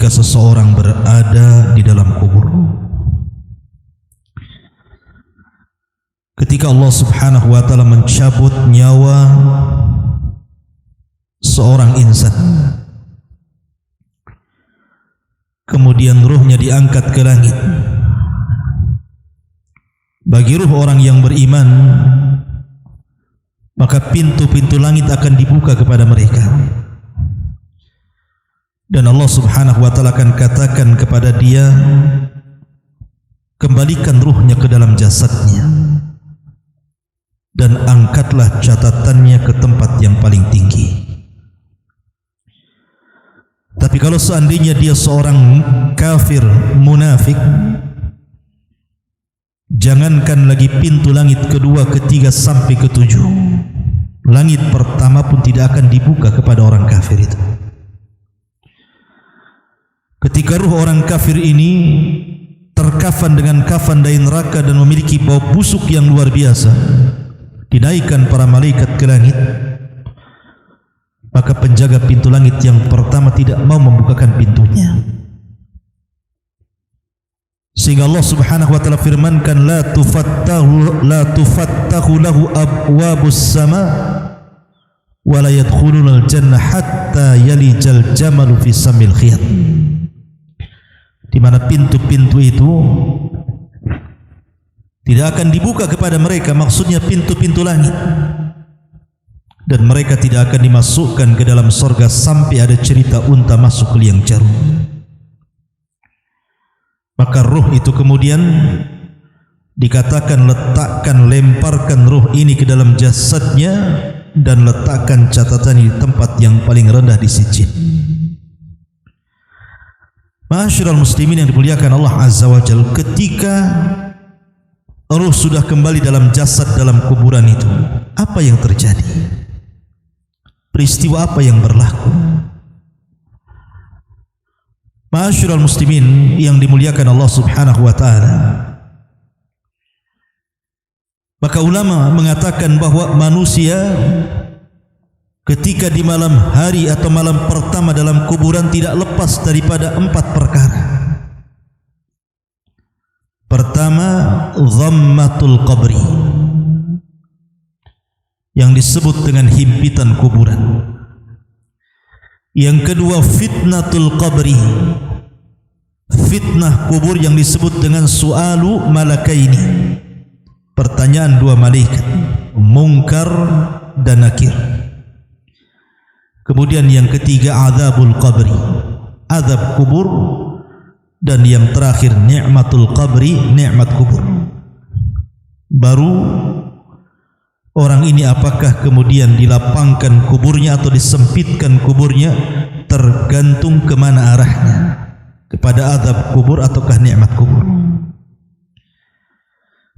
ketika seseorang berada di dalam kubur. Ketika Allah Subhanahu wa taala mencabut nyawa seorang insan, kemudian ruhnya diangkat ke langit. Bagi ruh orang yang beriman, maka pintu-pintu langit akan dibuka kepada mereka. Dan Allah Subhanahu wa taala akan katakan kepada dia, kembalikan ruhnya ke dalam jasadnya dan angkatlah catatannya ke tempat yang paling tinggi. Tapi kalau seandainya dia seorang kafir munafik, jangankan lagi pintu langit kedua, ketiga sampai ketujuh, langit pertama pun tidak akan dibuka kepada orang kafir itu. Ketika ruh orang kafir ini terkafan dengan kafan dari neraka dan memiliki bau busuk yang luar biasa, dinaikkan para malaikat ke langit, maka penjaga pintu langit yang pertama tidak mau membukakan pintunya. Sehingga Allah Subhanahu wa taala firmankan, la tufattahu lahu abwabus sama wa la yadkhulunal jannah hatta yalijal jamalu fi samil khiyat. Di mana pintu-pintu itu tidak akan dibuka kepada mereka, maksudnya pintu-pintu langit, dan mereka tidak akan dimasukkan ke dalam surga sampai ada cerita unta masuk ke liang jarum. Maka ruh itu kemudian dikatakan, lemparkan ruh ini ke dalam jasadnya dan letakkan catatan di tempat yang paling rendah di sijil. Ma'asyiral muslimin yang dimuliakan Allah Azza wa Jalla, ketika ruh sudah kembali dalam jasad dalam kuburan itu, apa yang terjadi? Peristiwa apa yang berlaku? Ma'asyiral muslimin yang dimuliakan Allah Subhanahu wa taala, maka ulama mengatakan bahwa manusia ketika di malam hari atau malam pertama dalam kuburan tidak lepas daripada 4 perkara. Pertama, dhammatul qabri, yang disebut dengan himpitan kuburan. Yang kedua, fitnatul qabri, fitnah kubur yang disebut dengan su'alu malakaini, pertanyaan 2 malaikat, Munkar dan Nakir. Kemudian yang ketiga, azabul qabri, azab kubur. Dan yang terakhir, ni'matul qabri, nikmat kubur. Baru orang ini apakah kemudian dilapangkan kuburnya atau disempitkan kuburnya, tergantung kemana arahnya, kepada azab kubur ataukah nikmat kubur.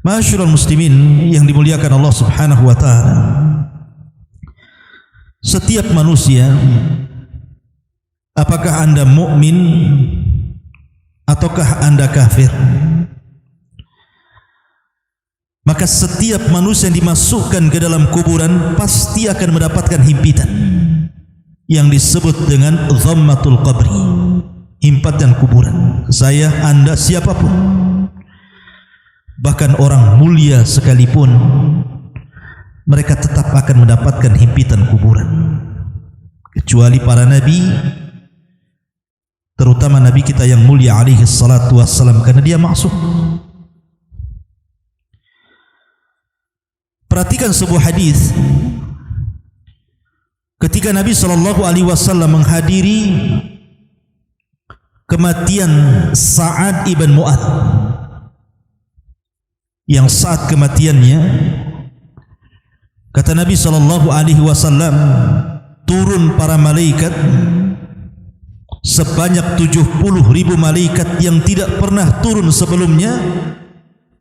Ma'asyiral muslimin yang dimuliakan Allah Subhanahu wa taala, setiap manusia, apakah Anda mukmin ataukah Anda kafir, maka setiap manusia yang dimasukkan ke dalam kuburan pasti akan mendapatkan himpitan yang disebut dengan dhammatul qabri, himpatan kuburan. Saya, Anda, siapapun, bahkan orang mulia sekalipun, mereka tetap akan mendapatkan himpitan kuburan, kecuali para nabi, terutama nabi kita yang mulia alaihi salatu wassalam, karena dia maksum. Perhatikan sebuah hadis ketika Nabi SAW menghadiri kematian Sa'ad ibn Mu'ad, yang saat kematiannya kata Nabi SAW, turun para malaikat sebanyak 70.000 malaikat yang tidak pernah turun sebelumnya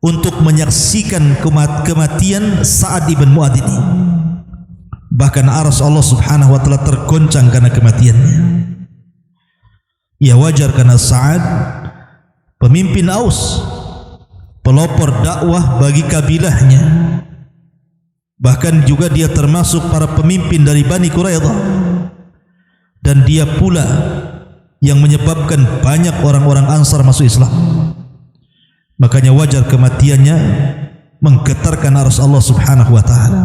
untuk menyaksikan kematian Sa'ad ibn Mu'ad ini. Bahkan arsy Allah Subhanahu wa taala tergoncang karena kematiannya. Ya wajar, karena Sa'ad pemimpin Aus, pelopor dakwah bagi kabilahnya. Bahkan juga dia termasuk para pemimpin dari Bani Quraidah, dan dia pula yang menyebabkan banyak orang-orang Ansar masuk Islam. Makanya wajar kematiannya menggetarkan arsy Allah Subhanahu wa taala.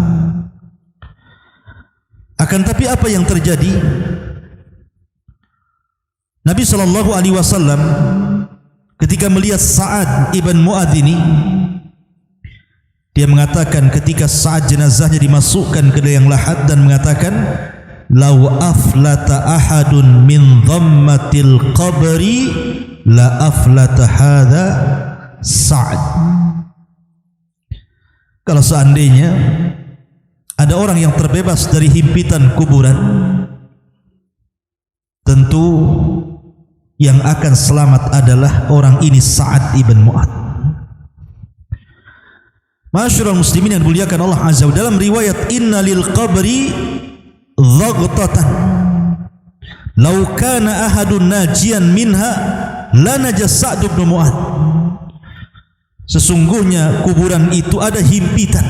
Akan tapi apa yang terjadi? Nabi sallallahu alaihi wasallam ketika melihat Sa'ad ibn Mu'adz ini, dia mengatakan ketika saat jenazahnya dimasukkan ke liang lahat dan mengatakan, "Lau aflata ahadun min dhammatil qabri la aflata hadza Sa'ad." Kalau seandainya ada orang yang terbebas dari himpitan kuburan, tentu yang akan selamat adalah orang ini, Sa'ad ibn Mu'adz. Masyarul muslimin yang dimuliakan Allah Azza wa Jalla, dalam riwayat inna lil qabri dhaghtatan law kana ahadun najian minha lanaja Sa'd ibn Mu'adz. Sesungguhnya kuburan itu ada himpitan.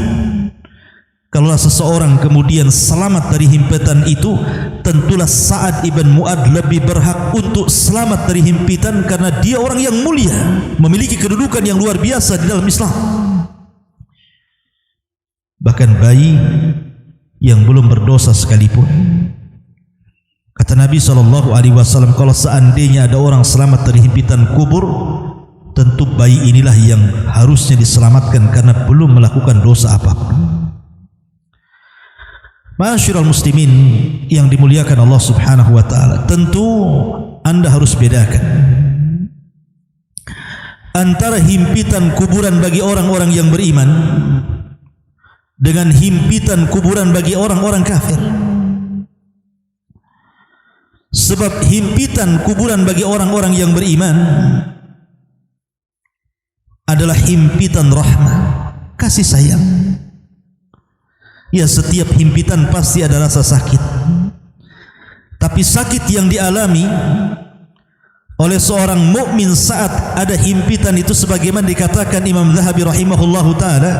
Kalau seseorang kemudian selamat dari himpitan itu, tentulah Sa'ad ibn Mu'adz lebih berhak untuk selamat dari himpitan, karena dia orang yang mulia, memiliki kedudukan yang luar biasa di dalam Islam. Bahkan bayi yang belum berdosa sekalipun, kata Nabi SAW, kalau seandainya ada orang selamat dari himpitan kubur, tentu bayi inilah yang harusnya diselamatkan karena belum melakukan dosa apapun. Masyarul muslimin yang dimuliakan Allah Subhanahu wa taala, tentu Anda harus bedakan antara himpitan kuburan bagi orang-orang yang beriman dengan himpitan kuburan bagi orang-orang kafir. Sebab himpitan kuburan bagi orang-orang yang beriman adalah himpitan rahmah, kasih sayang. Ya, setiap himpitan pasti ada rasa sakit, tapi sakit yang dialami oleh seorang mukmin saat ada himpitan itu, sebagaimana dikatakan Imam Zahabi rahimahullahu taala,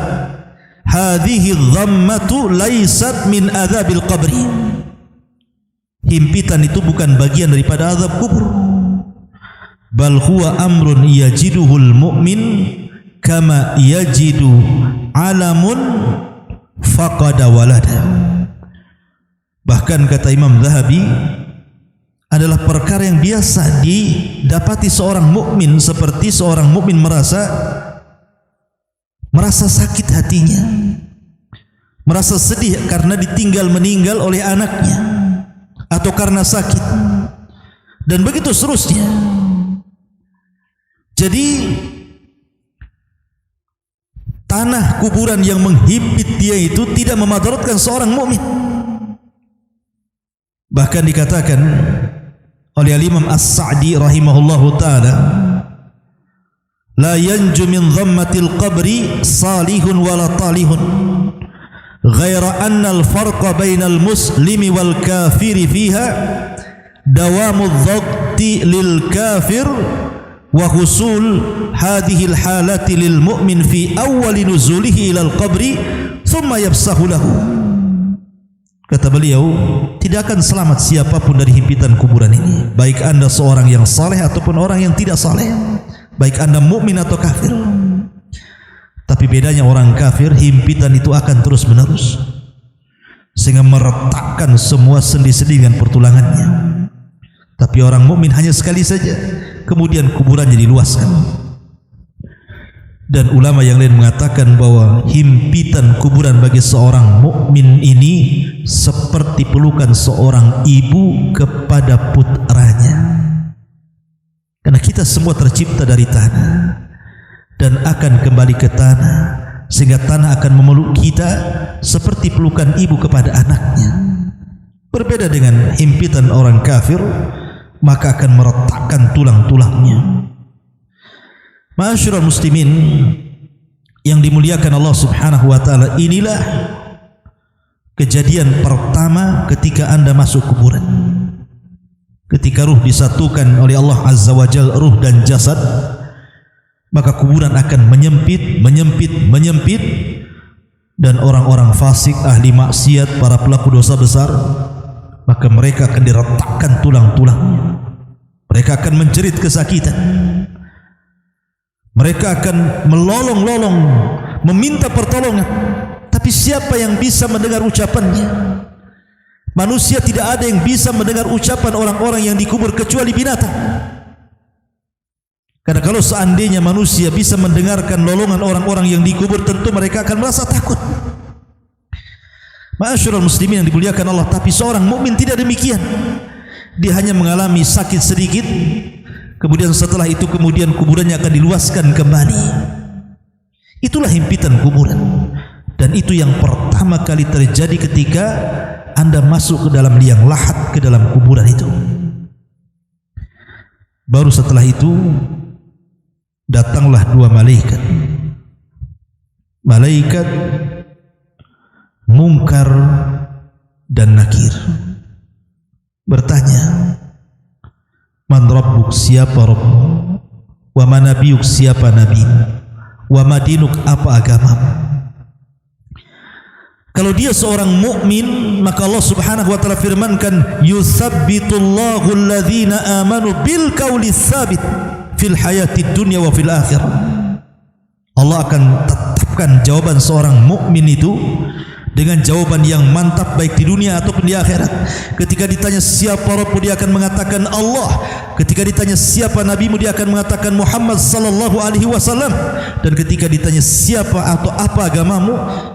hadhihi dhammatu laysat min adzabil qabri. Himpitan itu bukan bagian daripada azab kubur, bal huwa amrun yajiduhul mu'min kama yajidu alamun faqada walada. Bahkan kata Imam Zahabi, adalah perkara yang biasa didapati seorang mukmin, seperti seorang mukmin merasa sakit hatinya, merasa sedih karena ditinggal meninggal oleh anaknya, atau karena sakit, dan begitu seterusnya. Jadi tanah kuburan yang menghimpit dia itu tidak memadaratkan seorang mukmin. Bahkan dikatakan oleh Imam As-Sa'di rahimahullahu taala, la yanju min dhammatil qabri salihun wala talihun ghaira anna al-farqa bainal muslimi wal kafiri fiha dawamu dhaqti lil kafir wa husul hadhihi al-halati lil mu'min fi awwali nuzulihi ila al-qabri thumma yafsahu lahu. Kata beliau, tidak akan selamat siapapun dari himpitan kuburan ini, baik anda seorang yang saleh ataupun orang yang tidak saleh, baik anda mukmin atau kafir. Tapi bedanya orang kafir, himpitan itu akan terus menerus sehingga meretakkan semua sendi-sendi dan pertulangannya. Tapi orang mukmin hanya sekali saja, kemudian kuburannya diluaskan. Dan ulama yang lain mengatakan bahwa himpitan kuburan bagi seorang mukmin ini seperti pelukan seorang ibu kepada putranya. Karena kita semua tercipta dari tanah dan akan kembali ke tanah, sehingga tanah akan memeluk kita seperti pelukan ibu kepada anaknya. Berbeda dengan himpitan orang kafir, maka akan meretakkan tulang-tulangnya. Masyarul muslimin yang dimuliakan Allah Subhanahu wa taala, inilah kejadian pertama ketika anda masuk kuburan. Ketika ruh disatukan oleh Allah Azza wa Jalla, ruh dan jasad, maka kuburan akan menyempit, dan orang-orang fasik, ahli maksiat, para pelaku dosa besar, maka mereka akan diretakkan tulang-tulangnya. Mereka akan menjerit kesakitan. Mereka akan melolong-lolong meminta pertolongan. Tapi siapa yang bisa mendengar ucapannya? Manusia tidak ada yang bisa mendengar ucapan orang-orang yang dikubur kecuali binatang. Karena kalau seandainya manusia bisa mendengarkan lolongan orang-orang yang dikubur, tentu mereka akan merasa takut. Ma'asyiral muslimin yang dimuliakan Allah, tapi seorang mukmin tidak demikian. Dia hanya mengalami sakit sedikit, kemudian setelah itu kemudian kuburannya akan diluaskan kembali. Itulah himpitan kuburan. Dan itu yang pertama kali terjadi ketika Anda masuk ke dalam liang lahat, ke dalam kuburan itu. Baru setelah itu datanglah dua malaikat. Malaikat Munkar dan Nakir bertanya, man rabbuk, siapa Rabbmu, wa man nabiyuk, siapa nabi, wa madinuk, apa agamamu. Kalau dia seorang mukmin, maka Allah Subhanahu wa taala firmankan, yutsabbitullahu alladhina amanu bil qawli tsabit fil hayatid dunya wa fil akhirah. Allah akan tetapkan jawaban seorang mukmin itu dengan jawaban yang mantap baik di dunia ataupun di akhirat. Ketika ditanya siapa Rabbmu, dia akan mengatakan Allah. Ketika ditanya siapa nabimu, dia akan mengatakan Muhammad sallallahu alaihi wasallam. Dan ketika ditanya siapa atau apa agamamu,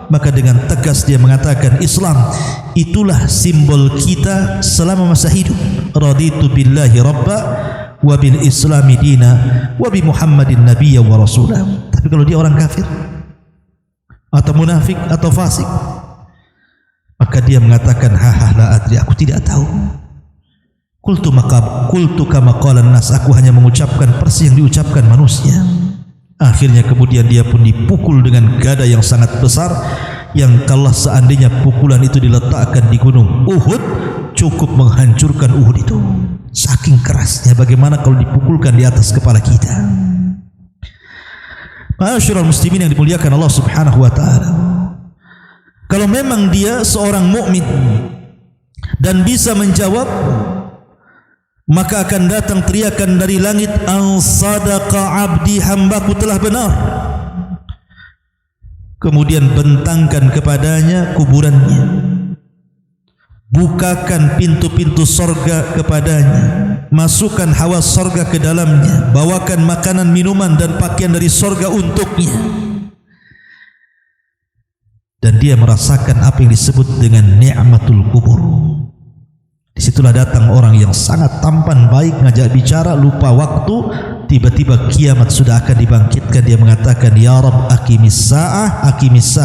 maka dengan tegas dia mengatakan Islam. Itulah simbol kita selama masa hidup. Raditu billahi rabba wa bil islami dina wa bi Muhammadin nabiyya wa rasulah. Tapi kalau dia orang kafir atau munafik atau fasik, maka dia mengatakan la adri, aku tidak tahu. Qultu kama qala nas, aku hanya mengucapkan persis yang diucapkan manusia. Akhirnya kemudian dia pun dipukul dengan gada yang sangat besar, yang kalau seandainya pukulan itu diletakkan di gunung Uhud, cukup menghancurkan Uhud itu. Saking kerasnya, bagaimana kalau dipukulkan di atas kepala kita. Ma'asyiral muslimin yang dimuliakan Allah Subhanahu wa taala. Kalau memang dia seorang mukmin dan bisa menjawab, maka akan datang teriakan dari langit, an sadaqa abdi, hambaku telah benar. Kemudian bentangkan kepadanya kuburannya, bukakan pintu-pintu sorga kepadanya, masukkan hawa sorga ke dalamnya, bawakan makanan, minuman dan pakaian dari sorga untuknya. Dan dia merasakan apa yang disebut dengan ni'matul kubur. Disitulah datang orang yang sangat tampan, baik, ngajak bicara, lupa waktu. Tiba-tiba kiamat sudah akan dibangkitkan. Dia mengatakan, ya Rabb aqimis sa'ah,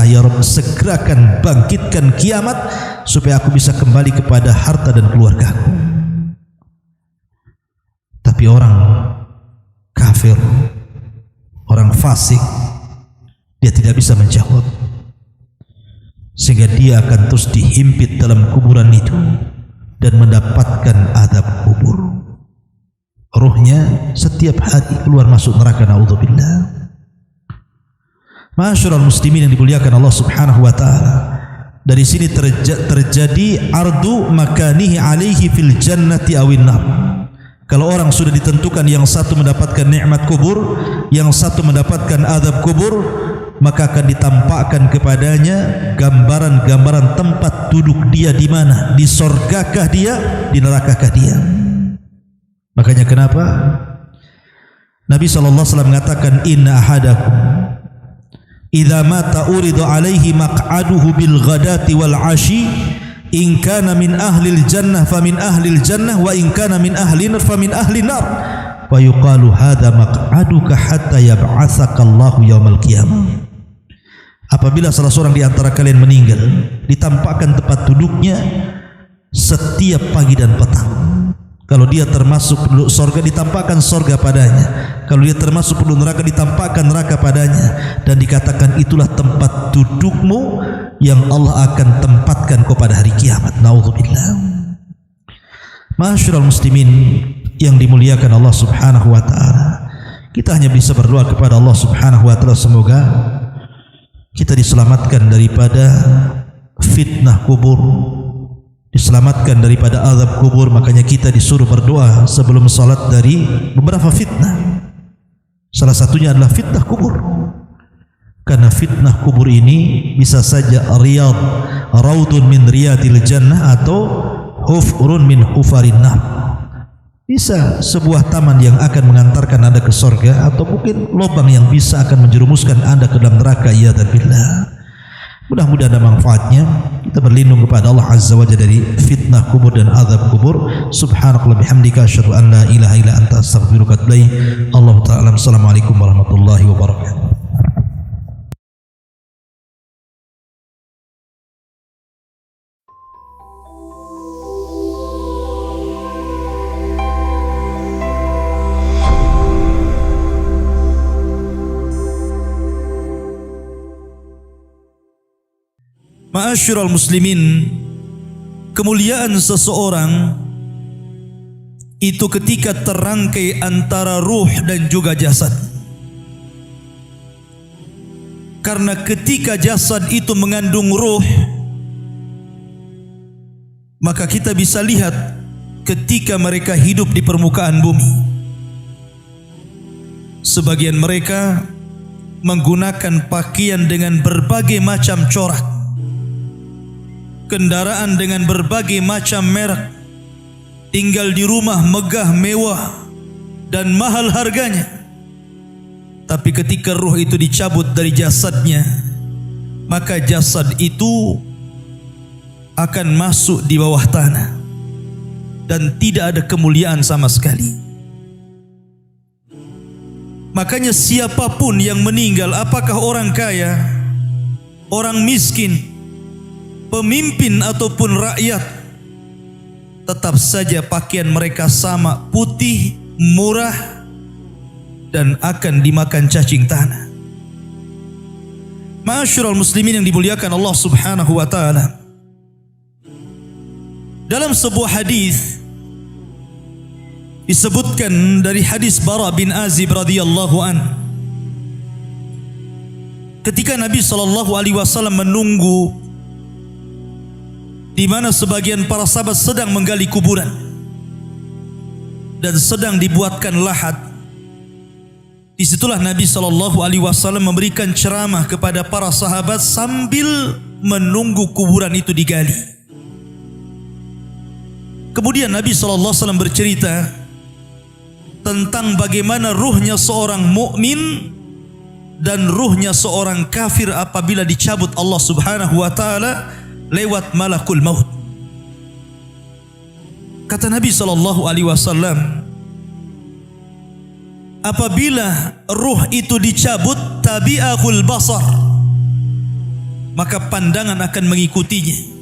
ya Rabb segerakan bangkitkan kiamat supaya aku bisa kembali kepada harta dan keluargaku. Tapi orang kafir, orang fasik, dia tidak bisa menjawab, sehingga dia akan terus dihimpit dalam kuburan itu dan mendapatkan adab kubur. Ruhnya setiap hari keluar masuk neraka, naudzubillah. Ma'asyiral muslimin yang dimuliakan Allah Subhanahu wa taala, dari sini terjadi ardu makanihi alaihi fil jannati awin nar. Kalau orang sudah ditentukan, yang satu mendapatkan nikmat kubur, yang satu mendapatkan adab kubur, maka akan ditampakkan kepadanya gambaran-gambaran tempat duduk dia di mana, di sorgakah dia, di nerakakah dia. Makanya kenapa Nabi SAW mengatakan, inna ahadakum idza mata uridu alaihi maq'aduhu bil ghadati wal ashi, in kana min ahlil jannah famin ahlil jannah, wa in kana min ahlin famin ahlin nar, wa yuqalu hadza maq'aduka hatta yab'atsaka Allahu yaumal qiyamah. Apabila salah seorang di antara kalian meninggal, ditampakkan tempat duduknya setiap pagi dan petang. Kalau dia termasuk penduduk sorga, ditampakkan sorga padanya. Kalau dia termasuk penduduk neraka, ditampakkan neraka padanya. Dan dikatakan itulah tempat dudukmu yang Allah akan tempatkan kau pada hari kiamat. Naudzubillah. Ma'asyiral muslimin yang dimuliakan Allah Subhanahu wa taala, kita hanya bisa berdoa kepada Allah Subhanahu wa taala, semoga kita diselamatkan daripada fitnah kubur, diselamatkan daripada azab kubur. Makanya kita disuruh berdoa sebelum salat dari beberapa fitnah. Salah satunya adalah fitnah kubur. Karena fitnah kubur ini bisa saja raudun min riyadil jannah atau hufrun min hufarin nar. Bisa sebuah taman yang akan mengantarkan Anda ke surga, atau mungkin lubang yang bisa akan menjerumuskan Anda ke dalam neraka. Ya billah. Mudah-mudahan ada manfaatnya. Kita berlindung kepada Allah Azza wa Jalla dari fitnah kubur dan azab kubur. Subhanakallah bihamdika asyhadu an la ilaha illa anta astaghfiruka wa atubu ilaik. Allahu ta'ala. Assalamualaikum warahmatullahi wabarakatuh. Ma'asyiral muslimin, kemuliaan seseorang itu ketika terangkai antara ruh dan juga jasad. Karena ketika jasad itu mengandung ruh, maka kita bisa lihat ketika mereka hidup di permukaan bumi. Sebagian mereka menggunakan pakaian dengan berbagai macam corak, kendaraan dengan berbagai macam merek, tinggal di rumah megah mewah dan mahal harganya. Tapi ketika ruh itu dicabut dari jasadnya, maka jasad itu akan masuk di bawah tanah dan tidak ada kemuliaan sama sekali. Makanya siapapun yang meninggal, apakah orang kaya, orang miskin, pemimpin ataupun rakyat, tetap saja pakaian mereka sama, putih, murah, dan akan dimakan cacing tanah. Ma'asyiral muslimin yang dimuliakan Allah Subhanahu wa taala, dalam sebuah hadis disebutkan dari hadis Bara bin Azib radhiyallahu an, ketika Nabi sallallahu alaihi wasallam menunggu di mana sebagian para sahabat sedang menggali kuburan dan sedang dibuatkan lahat. Disitulah Nabi sallallahu alaihi wasallam memberikan ceramah kepada para sahabat sambil menunggu kuburan itu digali. Kemudian Nabi sallallahu alaihi wasallam bercerita tentang bagaimana ruhnya seorang mukmin dan ruhnya seorang kafir apabila dicabut Allah Subhanahu wa taala lewat malakul maut. Kata Nabi sallallahu alaihi wasallam, apabila ruh itu dicabut, tabi'ahul basar, maka pandangan akan mengikutinya.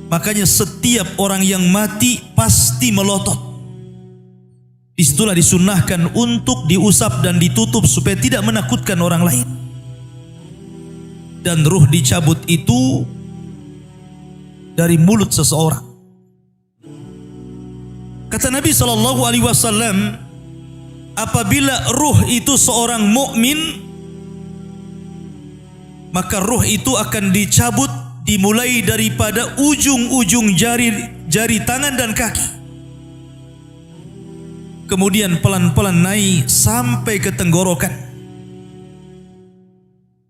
Makanya setiap orang yang mati pasti melotot. Disitulah disunnahkan untuk diusap dan ditutup supaya tidak menakutkan orang lain. Dan ruh dicabut itu dari mulut seseorang. Kata Nabi sallallahu alaihi wasallam, apabila ruh itu seorang mukmin, maka ruh itu akan dicabut dimulai daripada ujung-ujung jari tangan dan kaki. Kemudian pelan-pelan naik sampai ke tenggorokan.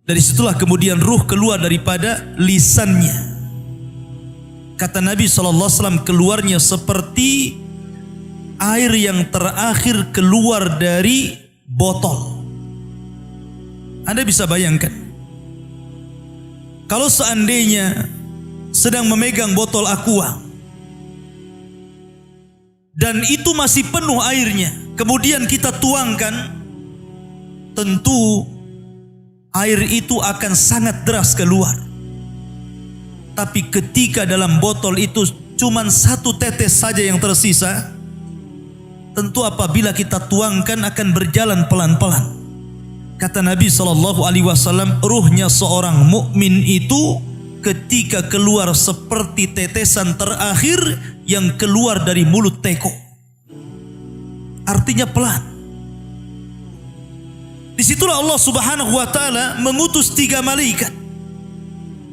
Dari situlah kemudian ruh keluar daripada lisannya. Kata Nabi SAW, keluarnya seperti air yang terakhir keluar dari botol. Anda bisa bayangkan, kalau seandainya sedang memegang botol aqua dan itu masih penuh airnya, kemudian kita tuangkan, tentu air itu akan sangat deras keluar. Tapi ketika dalam botol itu cuma satu tetes saja yang tersisa, tentu apabila kita tuangkan akan berjalan pelan-pelan. Kata Nabi SAW, ruhnya seorang mukmin itu ketika keluar seperti tetesan terakhir yang keluar dari mulut teko. Artinya pelan. Disitulah Allah Subhanahu wa taala mengutus 3 malaikat.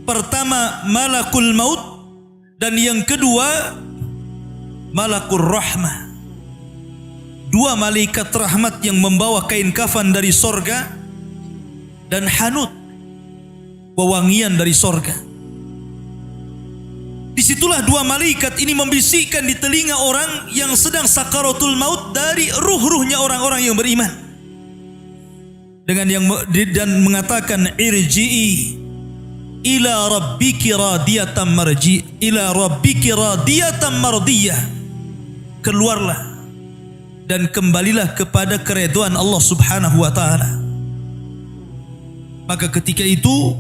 Pertama malakul maut, Dan yang kedua, Malakur Rahmah. Dua malaikat rahmat yang membawa kain kafan dari sorga dan hanut, wewangian dari sorga. Disitulah dua malaikat ini membisikkan di telinga orang yang sedang sakaratul maut dari ruh-ruhnya orang-orang yang beriman. Dan mengatakan, irji'i ila rabbiki radiyatan mardiyah. Keluarlah dan kembalilah kepada keridhaan Allah Subhanahu wa taala. Maka ketika itu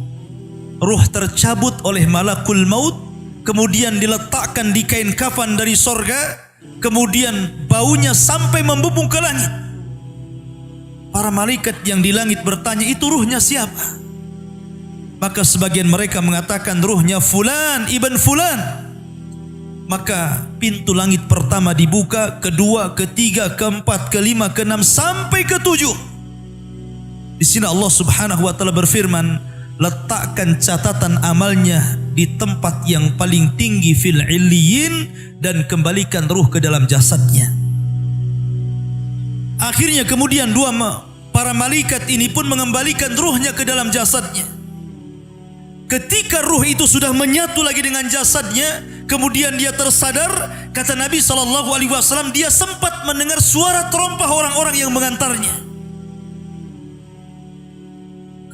ruh tercabut oleh malakul maut, kemudian diletakkan di kain kafan dari sorga, kemudian baunya sampai membubung ke langit. Para malaikat yang di langit bertanya, itu ruhnya siapa? Maka sebagian mereka mengatakan ruhnya fulan ibn fulan. Maka pintu langit pertama dibuka, kedua, ketiga, keempat, kelima, keenam, sampai ketujuh. Di sini Allah Subhanahu wa taala berfirman, letakkan catatan amalnya di tempat yang paling tinggi fil illiyin dan kembalikan ruh ke dalam jasadnya. Akhirnya kemudian para malaikat ini pun mengembalikan ruhnya ke dalam jasadnya. Ketika ruh itu sudah menyatu lagi dengan jasadnya, kemudian dia tersadar. Kata Nabi SAW, dia sempat mendengar suara terompah orang-orang yang mengantarnya.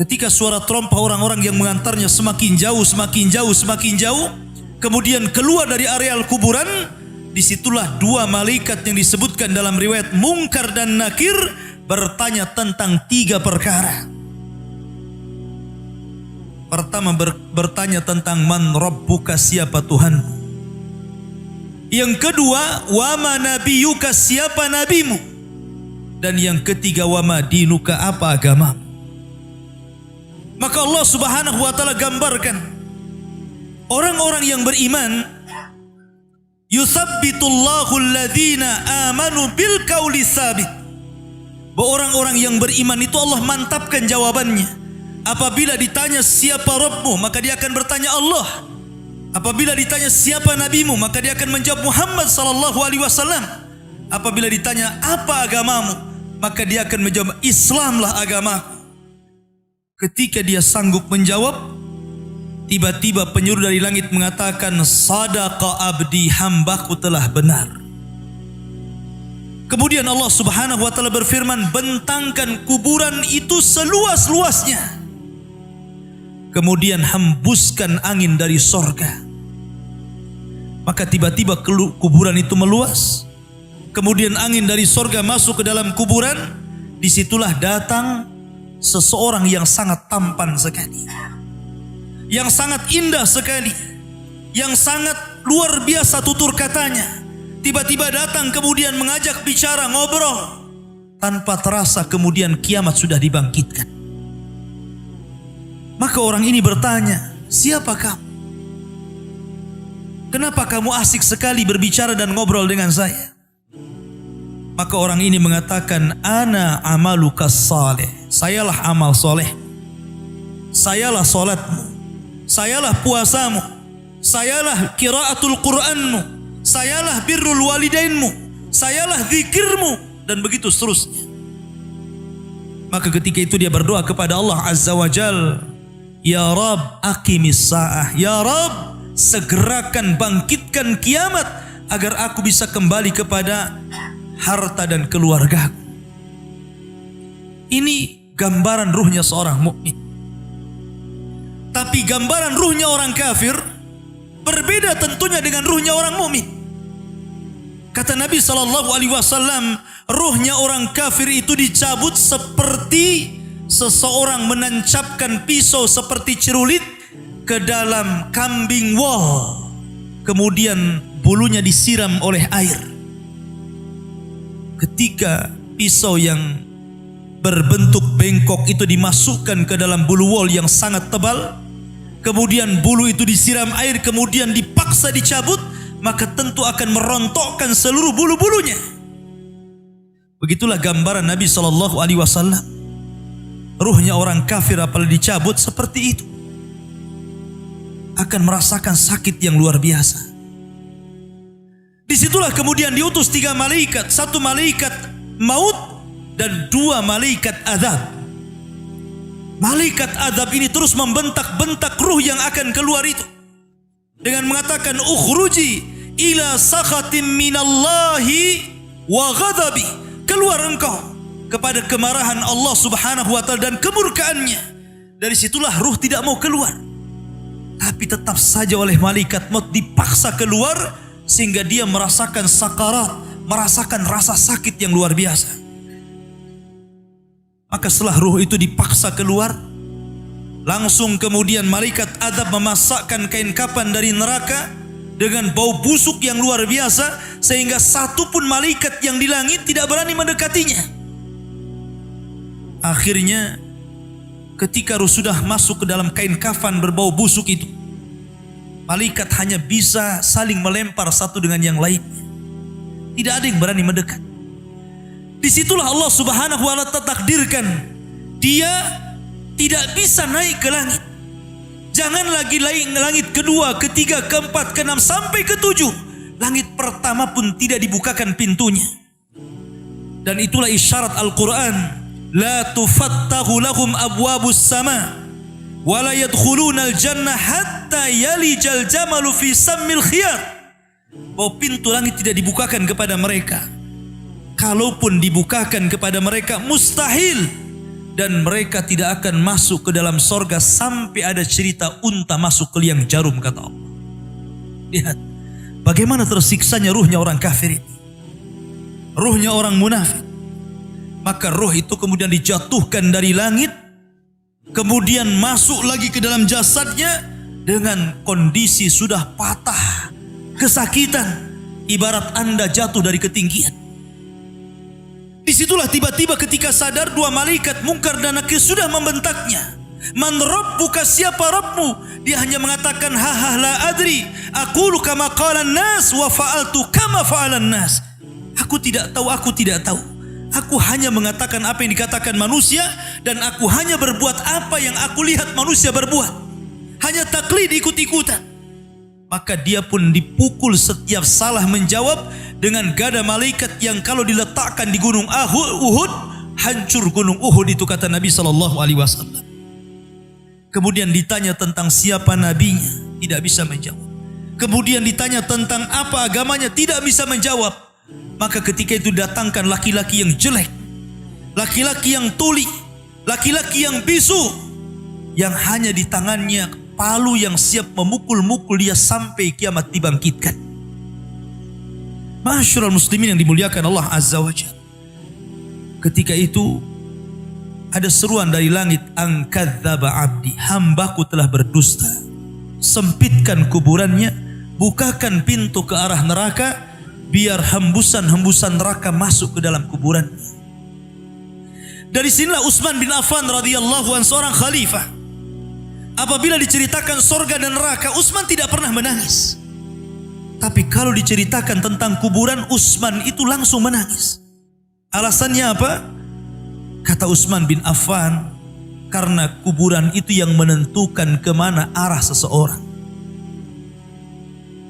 Ketika suara terompah orang-orang yang mengantarnya semakin jauh, kemudian keluar dari areal kuburan, disitulah dua malaikat yang disebutkan dalam riwayat Munkar dan Nakir bertanya tentang tiga perkara. Pertama bertanya tentang man rabbuka, siapa Tuhan. Yang kedua, wa ma nabiyuka, siapa nabimu. Dan yang ketiga, wa ma dinuka, apa agama. Maka Allah Subhanahu wa taala gambarkan orang-orang yang beriman, yusabbitullahu alladhina amanu bil qauli tsabit. Bahwa orang-orang yang beriman itu Allah mantapkan jawabannya. Apabila ditanya siapa Rabbmu, maka dia akan bertanya Allah. Apabila ditanya siapa nabimu, maka dia akan menjawab Muhammad sallallahu alaihi wasallam. Apabila ditanya apa agamamu, maka dia akan menjawab Islamlah agamaku. Ketika dia sanggup menjawab, tiba-tiba penyuruh dari langit mengatakan, sadaqa abdi, hambaku telah benar. Kemudian Allah Subhanahu wa taala berfirman, bentangkan kuburan itu seluas-luasnya. Kemudian hembuskan angin dari sorga. Maka tiba-tiba kuburan itu meluas. Kemudian angin dari sorga masuk ke dalam kuburan. Disitulah datang seseorang yang sangat tampan sekali, yang sangat indah sekali, yang sangat luar biasa tutur katanya. Tiba-tiba datang kemudian mengajak bicara, ngobrol. Tanpa terasa kemudian kiamat sudah dibangkitkan. Maka orang ini bertanya, siapa kamu? Kenapa kamu asik sekali berbicara dan ngobrol dengan saya? Maka orang ini mengatakan, ana amaluka saleh. Sayalah amal soleh. Sayalah solatmu. Sayalah puasamu. Sayalah qiraatul Qur'anmu. Sayalah birrul walidainmu. Sayalah zikirmu. Dan begitu seterusnya. Maka ketika itu dia berdoa kepada Allah Azza wa Jal, ya Rabb aqimis sa'ah. Ya Rabb, segerakan bangkitkan kiamat agar aku bisa kembali kepada harta dan keluargaku. Ini gambaran ruhnya seorang mukmin. Tapi gambaran ruhnya orang kafir berbeda tentunya dengan ruhnya orang mukmin. Kata Nabi SAW, ruhnya orang kafir itu dicabut seperti seseorang menancapkan pisau seperti cerulit ke dalam kambing wol, kemudian bulunya disiram oleh air. Ketika pisau yang berbentuk bengkok itu dimasukkan ke dalam bulu wol yang sangat tebal, kemudian bulu itu disiram air, kemudian dipaksa dicabut, maka tentu akan merontokkan seluruh bulu-bulunya. Begitulah gambaran Nabi SAW. Ruhnya orang kafir apabila dicabut seperti itu. akan merasakan sakit yang luar biasa. Disitulah kemudian diutus 3 malaikat, 1 malaikat maut dan 2 malaikat azab. Malaikat azab ini terus membentak-bentak ruh yang akan keluar itu dengan mengatakan, ukhruji ila sakhatim minallahi wa ghadabi, keluar engkau kepada kemarahan Allah subhanahu wa ta'ala dan kemurkaannya. Dari situlah ruh tidak mau keluar, tapi tetap saja oleh malaikat maut dipaksa keluar, sehingga dia merasakan sakarat, merasakan rasa sakit yang luar biasa. Maka setelah ruh itu dipaksa keluar, langsung kemudian malaikat azab memasakkan kain kafan dari neraka dengan bau busuk yang luar biasa, sehingga satu pun malaikat yang di langit tidak berani mendekatinya. Akhirnya ketika ruh sudah masuk ke dalam kain kafan berbau busuk itu, malaikat hanya bisa saling melempar satu dengan yang lainnya. Tidak ada yang berani mendekat. Disitulah Allah subhanahu wa ta'ala takdirkan dia tidak bisa naik ke langit. Jangan lagi langit kedua, ketiga, keempat, keenam, sampai ketujuh. Langit pertama pun tidak dibukakan pintunya. Dan itulah isyarat Al-Quran. La tufattahu lahum abwabus sama wala yadkhulunal jannah hatta yalijal jamalu fi sammil khiyat. Bahwa pintu langit tidak dibukakan kepada mereka. Kalaupun dibukakan kepada mereka, mustahil. Dan mereka tidak akan masuk ke dalam sorga sampai ada cerita unta masuk ke liang jarum, kata Allah. Lihat bagaimana tersiksanya ruhnya orang kafir ini, ruhnya orang munafik. Maka ruh itu kemudian dijatuhkan dari langit, kemudian masuk lagi ke dalam jasadnya dengan kondisi sudah patah, kesakitan, ibarat Anda jatuh dari ketinggian. Disitulah tiba-tiba ketika sadar, 2 malaikat Munkar dan Nakir sudah membentaknya. Man rabbuka, siapa Rabbmu? Dia hanya mengatakan, ha la adri, aqulu kama qalan nas wa fa'altu kama fa'alan nas. Aku tidak tahu, aku tidak tahu. Aku hanya mengatakan apa yang dikatakan manusia, dan aku hanya berbuat apa yang aku lihat manusia berbuat. Hanya taklid, ikut-ikutan. Maka dia pun dipukul setiap salah menjawab dengan gada malaikat yang kalau diletakkan di gunung Uhud, hancur gunung Uhud itu, kata Nabi SAW. Kemudian ditanya tentang siapa nabinya, tidak bisa menjawab. Kemudian ditanya tentang apa agamanya, tidak bisa menjawab. Maka ketika itu datangkan laki-laki yang jelek, laki-laki yang tuli, laki-laki yang bisu, yang hanya di tangannya palu yang siap memukul-mukul dia sampai kiamat dibangkitkan. Masyarul muslimin yang dimuliakan Allah Azza wa Jalla. Ketika itu ada seruan dari langit, angkadzaba abdi, hambaku telah berdusta. Sempitkan kuburannya, bukakan pintu ke arah neraka, biar hembusan-hembusan neraka masuk ke dalam kuburan. Dari sinilah Utsman bin Affan radhiyallahu anhu, seorang khalifah, apabila diceritakan sorga dan neraka, Utsman tidak pernah menangis. Tapi kalau diceritakan tentang kuburan, Utsman itu langsung menangis. Alasannya apa? Kata Utsman bin Affan, karena kuburan itu yang menentukan kemana arah seseorang.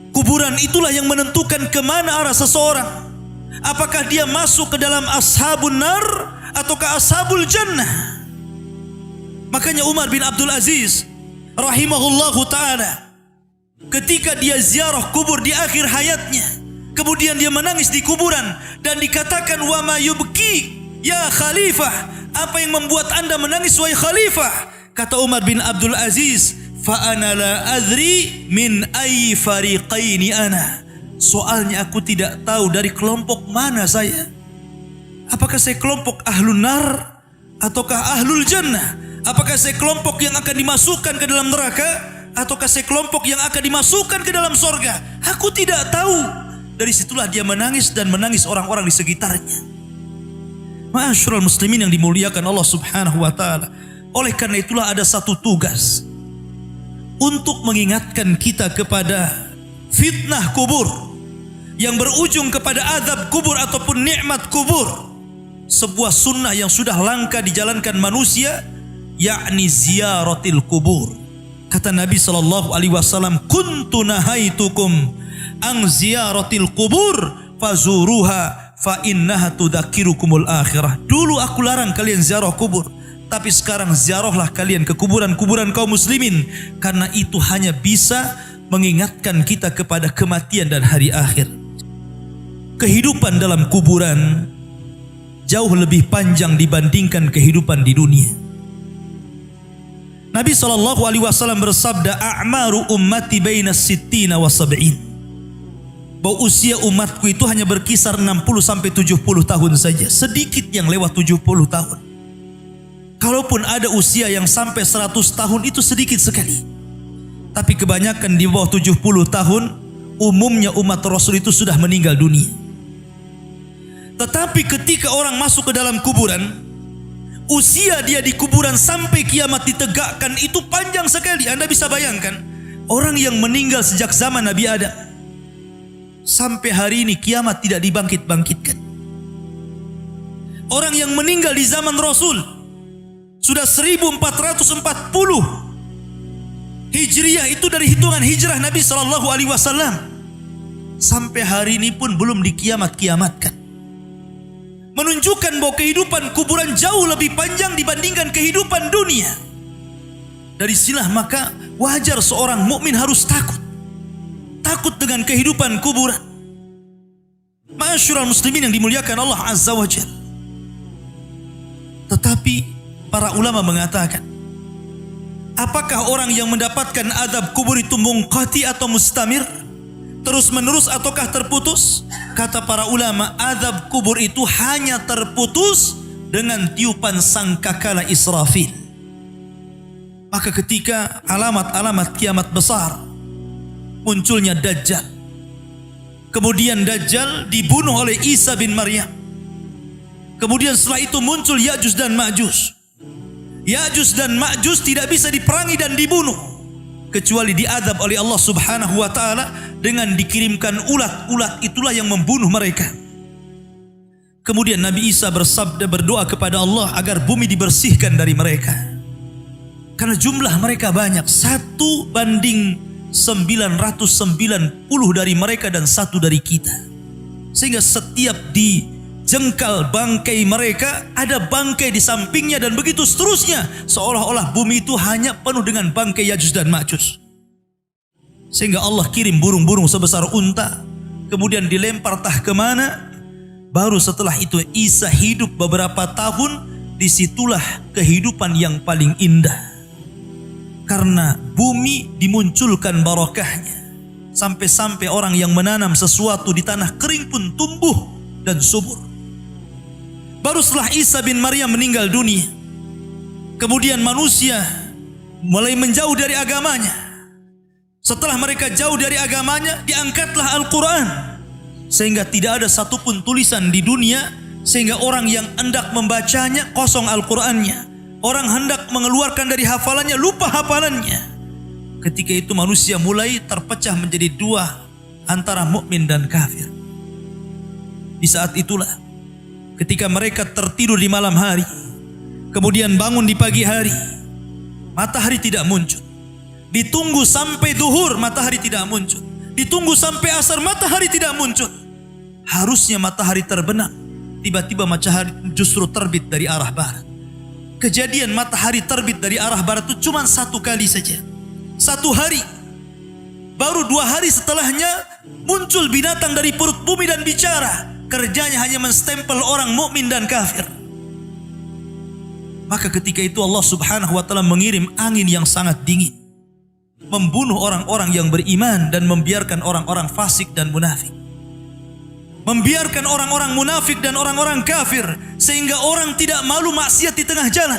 Kuburan itulah yang menentukan kemana arah seseorang. Apakah dia masuk ke dalam ashabun nar ataukah ashabul jannah. Makanya Umar bin Abdul Aziz rahimahullahu ta'ala, ketika dia ziarah kubur di akhir hayatnya, kemudian dia menangis di kuburan dan dikatakan, wa ma yubki ya khalifah, apa yang membuat anda menangis wahai khalifah? Kata Umar bin Abdul Aziz, fa ana la adri min ayyi fariqaini ana. Soalnya aku tidak tahu dari kelompok mana saya. Apakah saya kelompok ahlun nar ataukah ahlul jannah? Apakah saya kelompok yang akan dimasukkan ke dalam neraka ataukah saya kelompok yang akan dimasukkan ke dalam sorga? Aku tidak tahu. Dari situlah dia menangis dan menangis orang-orang di sekitarnya. Ma'asyiral muslimin yang dimuliakan Allah Subhanahu wa taala. Oleh karena itulah ada satu tugas untuk mengingatkan kita kepada fitnah kubur yang berujung kepada azab kubur ataupun nikmat kubur. Sebuah sunnah yang sudah langka dijalankan manusia, yakni ziyaratil kubur, Kata Nabi SAW, kuntu nahaitukum ang ziyaratil kubur fazuruha fa innaha tudzakirukumul akhirah. Dulu aku larang kalian ziarah kubur, tapi sekarang ziarahlah kalian ke kuburan-kuburan kaum muslimin, karena itu hanya bisa mengingatkan kita kepada kematian dan hari akhir. Kehidupan dalam kuburan jauh lebih panjang dibandingkan kehidupan di dunia. Nabi SAW bersabda, a'maru ummati baina sittina wa sab'in. Bahwa usia umatku itu hanya berkisar 60 sampai 70 tahun saja. Sedikit yang lewat 70 tahun. Kalaupun ada usia yang sampai 100 tahun itu sedikit sekali. Tapi kebanyakan di bawah 70 tahun, umumnya umat Rasul itu sudah meninggal dunia. Tetapi ketika orang masuk ke dalam kuburan, usia dia di kuburan sampai kiamat ditegakkan itu panjang sekali. Anda bisa bayangkan, orang yang meninggal sejak zaman Nabi Adam sampai hari ini kiamat tidak dibangkit-bangkitkan. Orang yang meninggal di zaman Rasul sudah 1440 Hijriyah, itu dari hitungan hijrah Nabi SAW, sampai hari ini pun belum dikiamat-kiamatkan. Menunjukkan bahwa kehidupan kuburan jauh lebih panjang dibandingkan kehidupan dunia. Dari sinilah maka wajar seorang mukmin harus takut. Takut dengan kehidupan kuburan. Ma'asyiral muslimin yang dimuliakan Allah Azza wa Jalla. Tetapi para ulama mengatakan, apakah orang yang mendapatkan azab kubur itu munqati atau mustamir? Terus menerus ataukah terputus? Kata para ulama, azab kubur itu hanya terputus dengan tiupan sangkakala Israfil. Maka ketika alamat-alamat kiamat besar, munculnya Dajjal. Kemudian Dajjal dibunuh oleh Isa bin Maryam. Kemudian setelah itu muncul Ya'juj dan Ma'juj. Ya'juj dan Ma'juj tidak bisa diperangi dan dibunuh, kecuali diazab oleh Allah Subhanahu wa taala dengan dikirimkan ulat-ulat, itulah yang membunuh mereka. Kemudian Nabi Isa bersabda, berdoa kepada Allah agar bumi dibersihkan dari mereka. Karena jumlah mereka banyak, 1 banding 990 dari mereka dan 1 dari kita. Sehingga setiap dijengkal bangkai mereka, ada bangkai di sampingnya dan begitu seterusnya. Seolah-olah bumi itu hanya penuh dengan bangkai Ya'juj dan Ma'juj. Sehingga Allah kirim burung-burung sebesar unta, kemudian dilempar entah kemana. Baru setelah itu Isa hidup beberapa tahun. Disitulah kehidupan yang paling indah, karena bumi dimunculkan barakahnya. Sampai-sampai orang yang menanam sesuatu di tanah kering pun tumbuh dan subur. Baru setelah Isa bin Maryam meninggal dunia, kemudian manusia mulai menjauh dari agamanya. Setelah mereka jauh dari agamanya, diangkatlah Al-Quran. Sehingga tidak ada satupun tulisan di dunia, sehingga orang yang hendak membacanya kosong Al-Qurannya. Orang hendak mengeluarkan dari hafalannya, lupa hafalannya. Ketika itu manusia mulai terpecah menjadi 2 antara mukmin dan kafir. Di saat itulah, ketika mereka tertidur di malam hari, kemudian bangun di pagi hari, matahari tidak muncul. Ditunggu sampai duhur, matahari tidak muncul. Ditunggu sampai asar, matahari tidak muncul. Harusnya matahari terbenam, tiba-tiba matahari justru terbit dari arah barat. Kejadian matahari terbit dari arah barat itu cuma 1 kali saja, 1 hari. Baru 2 hari setelahnya muncul binatang dari perut bumi dan bicara. Kerjanya hanya menstempel orang mukmin dan kafir. Maka ketika itu Allah Subhanahu wa taala mengirim angin yang sangat dingin, membunuh orang-orang yang beriman dan membiarkan orang-orang fasik dan munafik. Membiarkan orang-orang munafik dan orang-orang kafir, sehingga orang tidak malu maksiat di tengah jalan.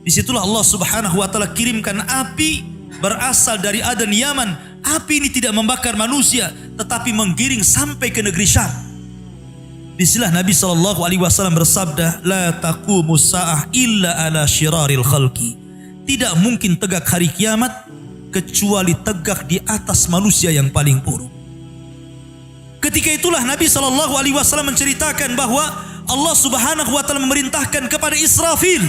Disitulah Allah Subhanahu wa taala kirimkan api berasal dari Aden Yaman. Api ini tidak membakar manusia, tetapi menggiring sampai ke negeri Syam. Disinilah Nabi SAW bersabda, la taqumus sa'ah illa ala syiraril khalqi. Tidak mungkin tegak hari kiamat kecuali tegak di atas manusia yang paling buruk. Ketika itulah Nabi SAW menceritakan bahwa Allah Subhanahu wa taala memerintahkan kepada Israfil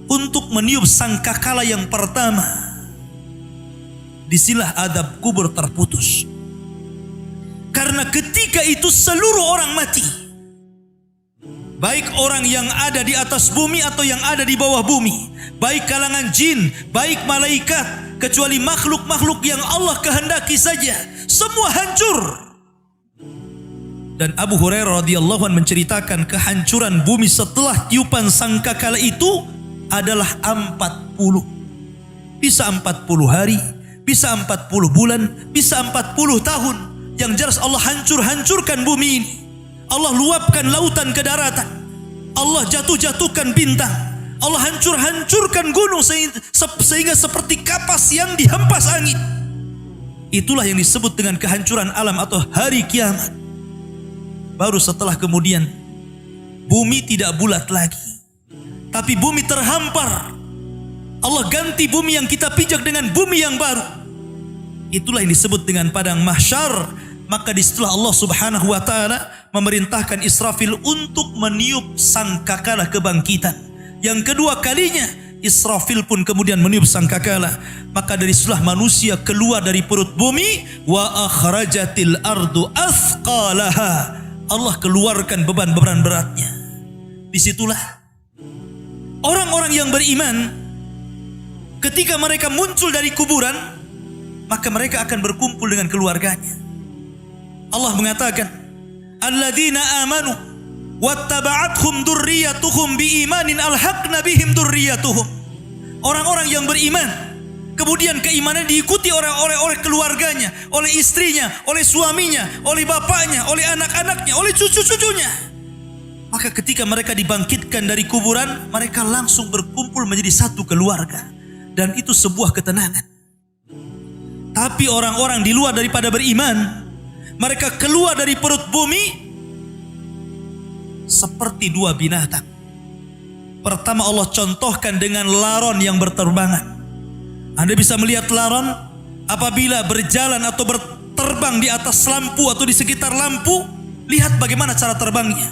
untuk meniup sangkakala yang pertama. disinilah adab kubur terputus. Karena ketika itu seluruh orang mati, baik orang yang ada di atas bumi atau yang ada di bawah bumi, baik kalangan jin, baik malaikat, kecuali makhluk-makhluk yang Allah kehendaki saja, semua hancur. Dan Abu Hurairah radhiyallahu anhu menceritakan kehancuran bumi setelah tiupan sangkakala itu adalah 40. Bisa 40 hari, bisa 40 bulan, bisa 40 tahun. Yang jelas Allah hancurkan bumi ini. Allah luapkan lautan ke daratan. Allah jatuhkan bintang. Allah hancurkan gunung sehingga seperti kapas yang dihempas angin. Itulah yang disebut dengan kehancuran alam atau hari kiamat. Baru setelah kemudian bumi tidak bulat lagi, tapi bumi terhampar. Allah ganti bumi yang kita pijak dengan bumi yang baru. Itulah yang disebut dengan padang mahsyar. Maka disitulah Allah subhanahu wa ta'ala memerintahkan Israfil untuk meniup sangkakala kebangkitan. Yang kedua kalinya Israfil pun kemudian meniup sangkakala. Maka dari situlah manusia keluar dari perut bumi. Wa akhrajatil ardu athqalaha. Allah keluarkan beban-beban beratnya. Disitulah orang-orang yang beriman, ketika mereka muncul dari kuburan, maka mereka akan berkumpul dengan keluarganya. Allah mengatakan, alladzina amanu wattaba'athum dzurriyyatuhum biimanin alhaqna bihim dzurriyyatuhum. Orang-orang yang beriman, kemudian keimanan diikuti oleh keluarganya, oleh istrinya, oleh suaminya, oleh bapaknya, oleh anak-anaknya, oleh cucu-cucunya. Maka ketika mereka dibangkitkan dari kuburan, mereka langsung berkumpul menjadi satu keluarga. Dan itu sebuah ketenangan. Tapi orang-orang di luar daripada beriman, mereka keluar dari perut bumi seperti dua binatang. Pertama Allah contohkan dengan laron yang berterbangan. Anda bisa melihat laron apabila berjalan atau berterbang di atas lampu atau di sekitar lampu. Lihat bagaimana cara terbangnya.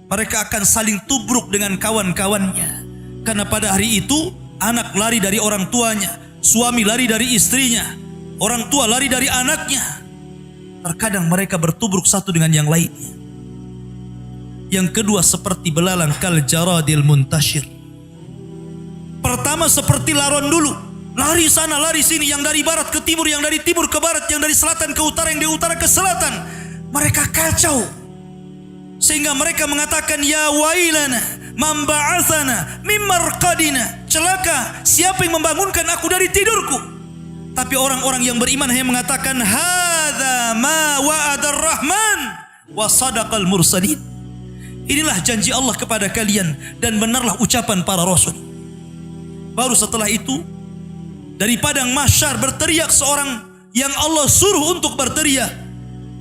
Mereka akan saling tubruk dengan kawan-kawannya. Karena pada hari itu anak lari dari orang tuanya, suami lari dari istrinya, orang tua lari dari anaknya. Terkadang mereka bertubruk satu dengan yang lainnya. Yang kedua seperti belalang kal jaradil muntashir. Pertama seperti laron dulu. Lari sana, lari sini, yang dari barat ke timur, yang dari timur ke barat, yang dari selatan ke utara, yang dari utara ke selatan. Mereka kacau. Sehingga mereka mengatakan, ya wailana, man ba'atsana mim marqadina. Celaka, siapa yang membangunkan aku dari tidurku? Tapi orang-orang yang beriman hanya mengatakan, hadza ma wa'adar rahman wa sadaqal mursalin. Inilah janji Allah kepada kalian dan benarlah ucapan para rasul. Baru setelah itu, dari padang mahsyar berteriak seorang yang Allah suruh untuk berteriak.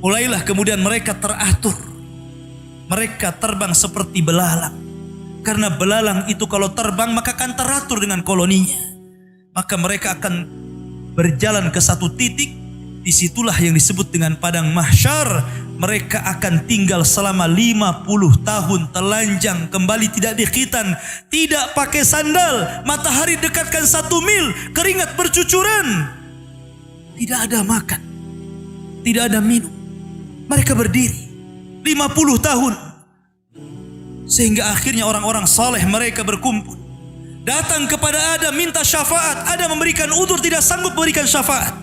Mulailah kemudian mereka teratur. Mereka terbang seperti belalang. Karena belalang itu kalau terbang maka akan teratur dengan koloninya. Maka mereka akan berjalan ke satu titik. Disitulah yang disebut dengan padang mahsyar. Mereka akan tinggal selama 50 tahun telanjang, kembali tidak dikhitan, tidak pakai sandal, matahari dekatkan 1 mil, keringat bercucuran. Tidak ada makan, tidak ada minum. Mereka berdiri 50 tahun. Sehingga akhirnya orang-orang saleh mereka berkumpul. Datang kepada Adam minta syafaat. Adam memberikan udzur, tidak sanggup memberikan syafaat.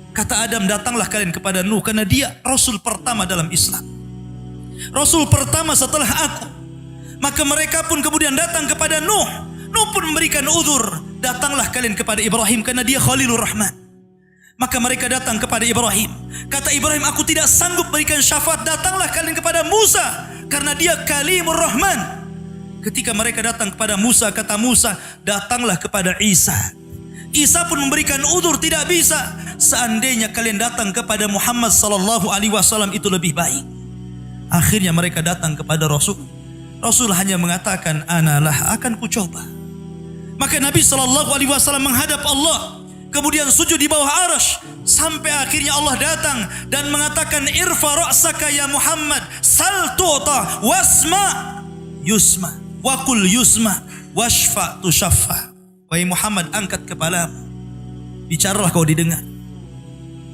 Kata Adam, datanglah kalian kepada Nuh, karena dia Rasul pertama dalam Islam, Rasul pertama setelah aku. Maka mereka pun kemudian datang kepada Nuh. Nuh pun memberikan udzur, datanglah kalian kepada Ibrahim, karena dia Khalilur Rahman. Maka mereka datang kepada Ibrahim. Kata Ibrahim, aku tidak sanggup berikan syafaat, datanglah kalian kepada Musa, karena dia Kalimur Rahman. Ketika mereka datang kepada Musa, kata Musa, datanglah kepada Isa. Isa pun memberikan udzur, tidak bisa. Seandainya kalian datang kepada Muhammad sallallahu alaihi wasallam itu lebih baik. Akhirnya mereka datang kepada Rasul. Rasul hanya mengatakan, analah, akan kucoba. Maka Nabi sallallahu alaihi wasallam menghadap Allah, kemudian sujud di bawah arasy, sampai akhirnya Allah datang dan mengatakan, irfa ra'saka ya Muhammad, sal tu'ta, wasma yusma, wakul yusma, washfa tushaffa. Wahai Muhammad, angkat kepalamu, bicaralah kau didengar.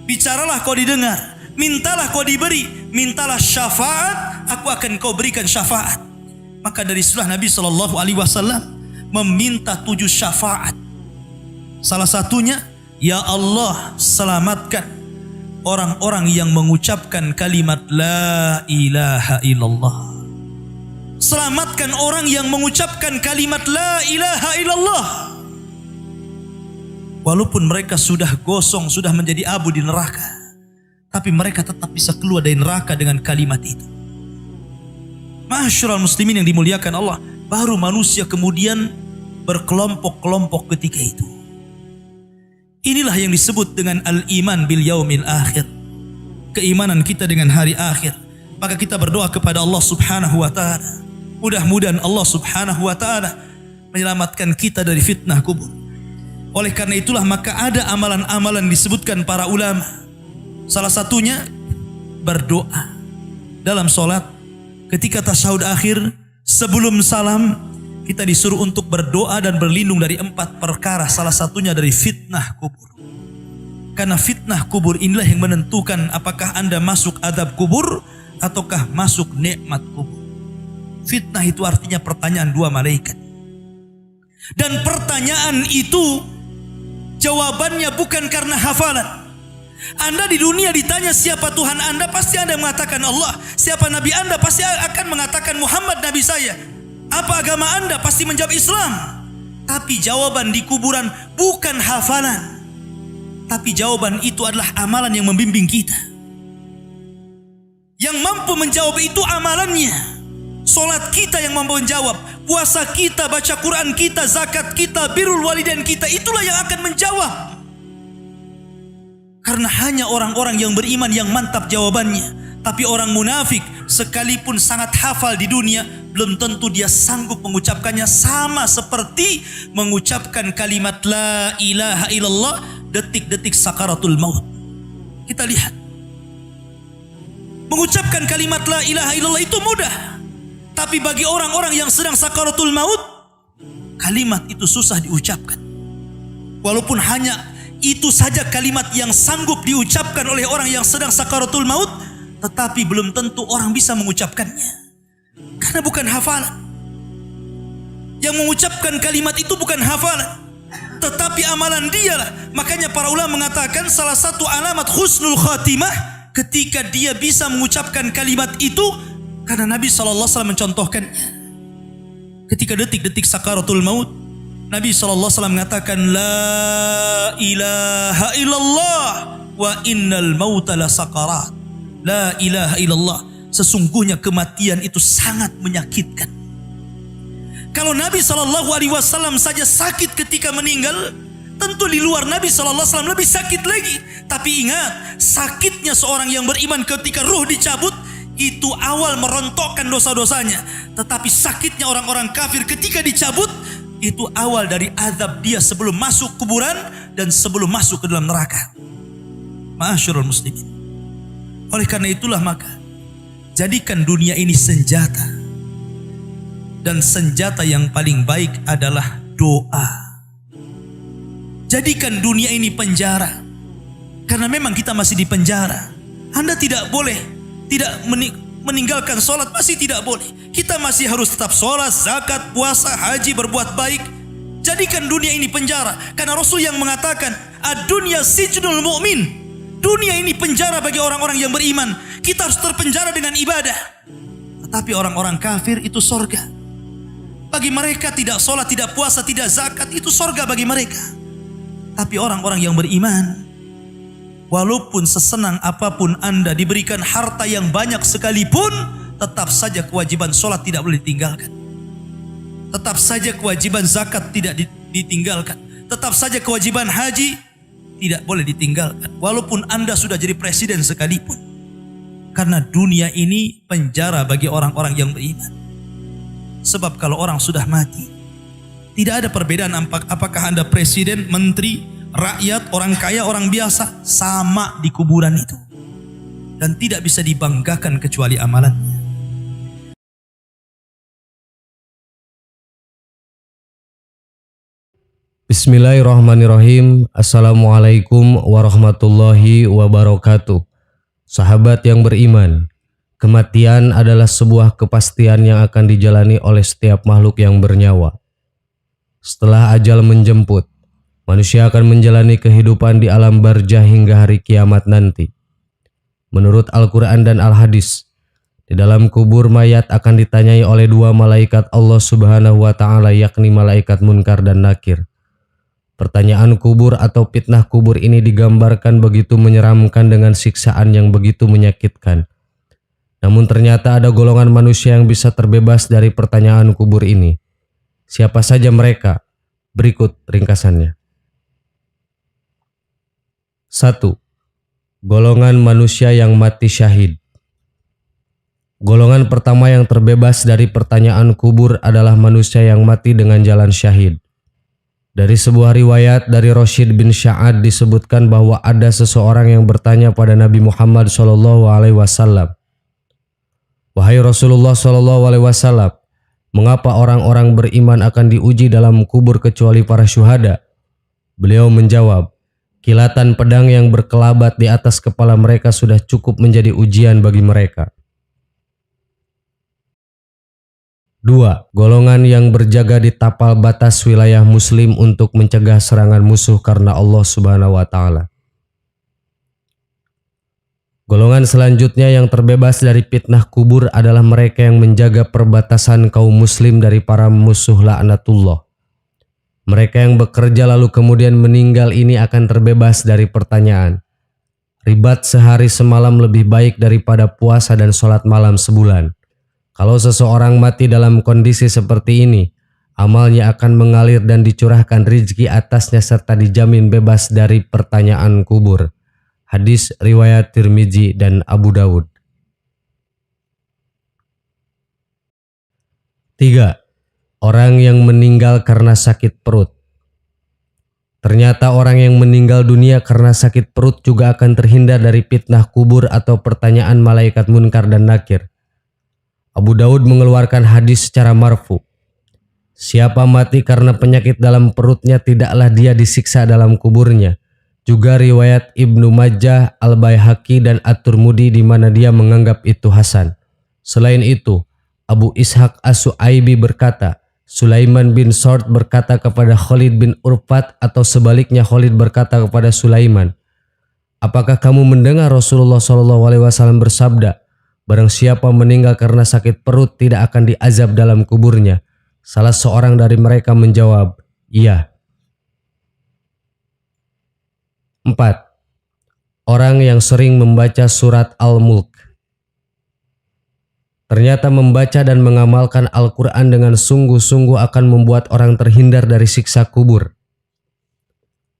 Bicaralah kau didengar, mintalah kau diberi, mintalah syafaat, aku akan kau berikan syafaat. Maka dari situlah Nabi SAW meminta 7 syafaat. Salah satunya, ya Allah, selamatkan orang-orang yang mengucapkan kalimat la ilaha illallah. Selamatkan orang yang mengucapkan kalimat la ilaha illallah. Walaupun mereka sudah gosong, sudah menjadi abu di neraka, tapi mereka tetap bisa keluar dari neraka dengan kalimat itu. Ma'asyiral muslimin yang dimuliakan Allah, baru manusia kemudian berkelompok-kelompok ketika itu. Inilah yang disebut dengan al-iman bil yaumil akhir. Keimanan kita dengan hari akhir. Maka kita berdoa kepada Allah Subhanahu wa taala. Mudah-mudahan Allah Subhanahu wa taala menyelamatkan kita dari fitnah kubur. Oleh karena itulah maka ada amalan-amalan disebutkan para ulama. Salah satunya berdoa dalam solat. Ketika tasyahud akhir, sebelum salam, kita disuruh untuk berdoa dan berlindung dari 4 perkara. Salah satunya dari fitnah kubur. Karena fitnah kubur inilah yang menentukan apakah Anda masuk adab kubur ataukah masuk nikmat kubur. Fitnah itu artinya pertanyaan 2 malaikat. Dan pertanyaan itu jawabannya bukan karena hafalan. Anda di dunia ditanya siapa Tuhan Anda, pasti Anda mengatakan Allah. Siapa Nabi Anda, pasti akan mengatakan Muhammad Nabi saya. Apa agama Anda, pasti menjawab Islam. Tapi jawaban di kuburan bukan hafalan, tapi jawaban itu adalah amalan yang membimbing kita. Yang mampu menjawab itu amalannya. Solat kita yang mampu menjawab, puasa kita, baca Quran kita, zakat kita, birrul walidain kita, itulah yang akan menjawab. Karena hanya orang-orang yang beriman yang mantap jawabannya. Tapi orang munafik sekalipun sangat hafal di dunia, belum tentu dia sanggup mengucapkannya, sama seperti mengucapkan kalimat la ilaha illallah detik-detik sakaratul maut. Kita lihat, mengucapkan kalimat la ilaha illallah itu mudah. Tapi bagi orang-orang yang sedang sakaratul maut, kalimat itu susah diucapkan. Walaupun hanya itu saja kalimat yang sanggup diucapkan oleh orang yang sedang sakaratul maut, tetapi belum tentu orang bisa mengucapkannya. Karena bukan hafalan. Yang mengucapkan kalimat itu bukan hafalan, tetapi amalan dialah. Makanya para ulama mengatakan salah satu alamat husnul khatimah ketika dia bisa mengucapkan kalimat itu, karena Nabi SAW mencontohkannya. Ketika detik-detik sakaratul maut, Nabi SAW mengatakan la ilaha illallah wa innal mauta la sakarat. La ilaha illallah, sesungguhnya kematian itu sangat menyakitkan. Kalau Nabi SAW saja sakit ketika meninggal, tentu di luar Nabi SAW lebih sakit lagi. Tapi ingat, sakitnya seorang yang beriman ketika ruh dicabut, itu awal merontokkan dosa-dosanya. Tetapi sakitnya orang-orang kafir ketika dicabut, itu awal dari azab dia sebelum masuk kuburan dan sebelum masuk ke dalam neraka. Ma'asyiral muslimin. Oleh karena itulah maka jadikan dunia ini senjata. Dan senjata yang paling baik adalah doa. Jadikan dunia ini penjara. Karena memang kita masih di penjara. Anda tidak boleh tidak meninggalkan sholat, masih tidak boleh. Kita masih harus tetap sholat, zakat, puasa, haji, berbuat baik. Jadikan dunia ini penjara. Karena Rasul yang mengatakan, ad-dunya sijnul mu'min. Dunia ini penjara bagi orang-orang yang beriman. Kita harus terpenjara dengan ibadah. Tetapi orang-orang kafir itu sorga. Bagi mereka tidak sholat, tidak puasa, tidak zakat, itu sorga bagi mereka. Tapi orang-orang yang beriman, walaupun sesenang apapun Anda diberikan harta yang banyak sekalipun, tetap saja kewajiban sholat tidak boleh ditinggalkan. Tetap saja kewajiban zakat tidak ditinggalkan. Tetap saja kewajiban haji tidak boleh ditinggalkan. Walaupun Anda sudah jadi presiden sekalipun. Karena dunia ini penjara bagi orang-orang yang beriman. Sebab kalau orang sudah mati, tidak ada perbedaan apakah Anda presiden, menteri, rakyat, orang kaya, orang biasa, sama di kuburan itu. Dan tidak bisa dibanggakan kecuali amalannya. Bismillahirrahmanirrahim. Assalamualaikum warahmatullahi wabarakatuh. Sahabat yang beriman, kematian adalah sebuah kepastian yang akan dijalani oleh setiap makhluk yang bernyawa. Setelah ajal menjemput, manusia akan menjalani kehidupan di alam barzah hingga hari kiamat nanti. Menurut Al-Quran dan Al-Hadis, di dalam kubur mayat akan ditanyai oleh dua malaikat Allah Subhanahu wa Ta'ala, yakni malaikat Munkar dan Nakir. Pertanyaan kubur atau fitnah kubur ini digambarkan begitu menyeramkan dengan siksaan yang begitu menyakitkan. Namun ternyata ada golongan manusia yang bisa terbebas dari pertanyaan kubur ini. Siapa saja mereka? Berikut ringkasannya. 1. Golongan manusia yang mati syahid. Golongan pertama yang terbebas dari pertanyaan kubur adalah manusia yang mati dengan jalan syahid. Dari sebuah riwayat dari Rashid bin Sya'ad disebutkan bahwa ada seseorang yang bertanya pada Nabi Muhammad SAW, "Wahai Rasulullah SAW, mengapa orang-orang beriman akan diuji dalam kubur kecuali para syuhada?" Beliau menjawab, "Kilatan pedang yang berkelabat di atas kepala mereka sudah cukup menjadi ujian bagi mereka." 2. Golongan yang berjaga di tapal batas wilayah muslim untuk mencegah serangan musuh karena Allah Subhanahu wa Ta'ala. Golongan selanjutnya yang terbebas dari fitnah kubur adalah mereka yang menjaga perbatasan kaum muslim dari para musuh laknatullah. Mereka yang bekerja lalu kemudian meninggal ini akan terbebas dari pertanyaan. Ribat sehari semalam lebih baik daripada puasa dan sholat malam sebulan. Kalau seseorang mati dalam kondisi seperti ini, amalnya akan mengalir dan dicurahkan rizki atasnya serta dijamin bebas dari pertanyaan kubur. Hadis riwayat Tirmizi dan Abu Dawud. 3. Orang yang meninggal karena sakit perut. Ternyata orang yang meninggal dunia karena sakit perut juga akan terhindar dari fitnah kubur atau pertanyaan malaikat Munkar dan Nakir. Abu Daud mengeluarkan hadis secara marfu. Siapa mati karena penyakit dalam perutnya tidaklah dia disiksa dalam kuburnya. Juga riwayat Ibnu Majah, Al-Baihaqi dan At-Tirmidzi di mana dia menganggap itu hasan. Selain itu, Abu Ishaq As-Su'aibi berkata, Sulaiman bin Sa'd berkata kepada Khalid bin Urfat atau sebaliknya Khalid berkata kepada Sulaiman, "Apakah kamu mendengar Rasulullah SAW bersabda, barang siapa meninggal karena sakit perut tidak akan diazab dalam kuburnya?" Salah seorang dari mereka menjawab, "Iya." 4. Orang yang sering membaca surat Al-Mulk. Ternyata membaca dan mengamalkan Al-Quran dengan sungguh-sungguh akan membuat orang terhindar dari siksa kubur.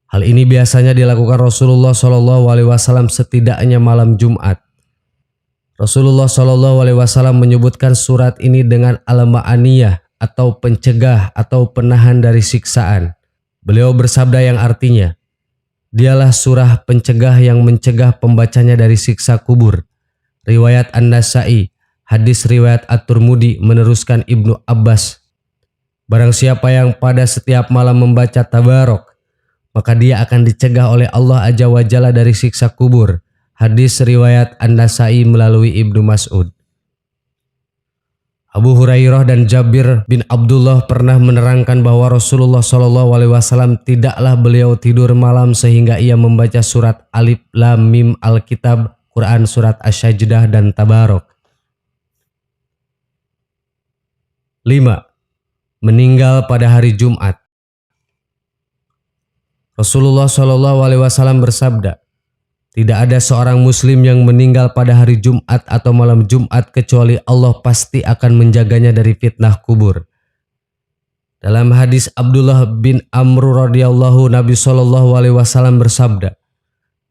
Hal ini biasanya dilakukan Rasulullah SAW setidaknya malam Jumat. Rasulullah SAW menyebutkan surat ini dengan al-ma'aniyah atau pencegah atau penahan dari siksaan. Beliau bersabda yang artinya, dialah surah pencegah yang mencegah pembacanya dari siksa kubur. Riwayat An-Nasa'i, hadis riwayat At-Tirmidzi meneruskan Ibnu Abbas, barang siapa yang pada setiap malam membaca Tabarok, maka dia akan dicegah oleh Allah Azza wa Jalla dari siksa kubur. Hadis riwayat An-Nasa'i melalui Ibnu Mas'ud. Abu Hurairah dan Jabir bin Abdullah pernah menerangkan bahwa Rasulullah SAW tidaklah beliau tidur malam sehingga ia membaca surat Alif Lam Mim Al-Kitab, Quran surat Asy-Sajdah dan Tabarok. 5. Meninggal pada hari Jumat. Rasulullah SAW bersabda, tidak ada seorang muslim yang meninggal pada hari Jumat atau malam Jumat kecuali Allah pasti akan menjaganya dari fitnah kubur. Dalam hadis Abdullah bin Amr radhiyallahu Nabi SAW bersabda,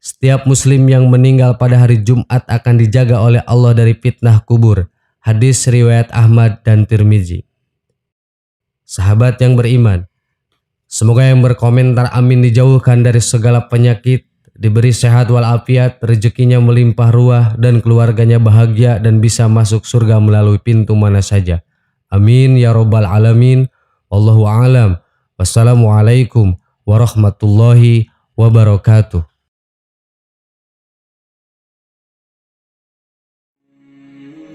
setiap muslim yang meninggal pada hari Jumat akan dijaga oleh Allah dari fitnah kubur. Hadis riwayat Ahmad dan Tirmizi. Sahabat yang beriman, semoga yang berkomentar amin dijauhkan dari segala penyakit, diberi sehat walafiat, rezekinya melimpah ruah dan keluarganya bahagia dan bisa masuk surga melalui pintu mana saja. Amin ya rabbal alamin. Wallahu a'lam. Wassalamualaikum warahmatullahi wabarakatuh.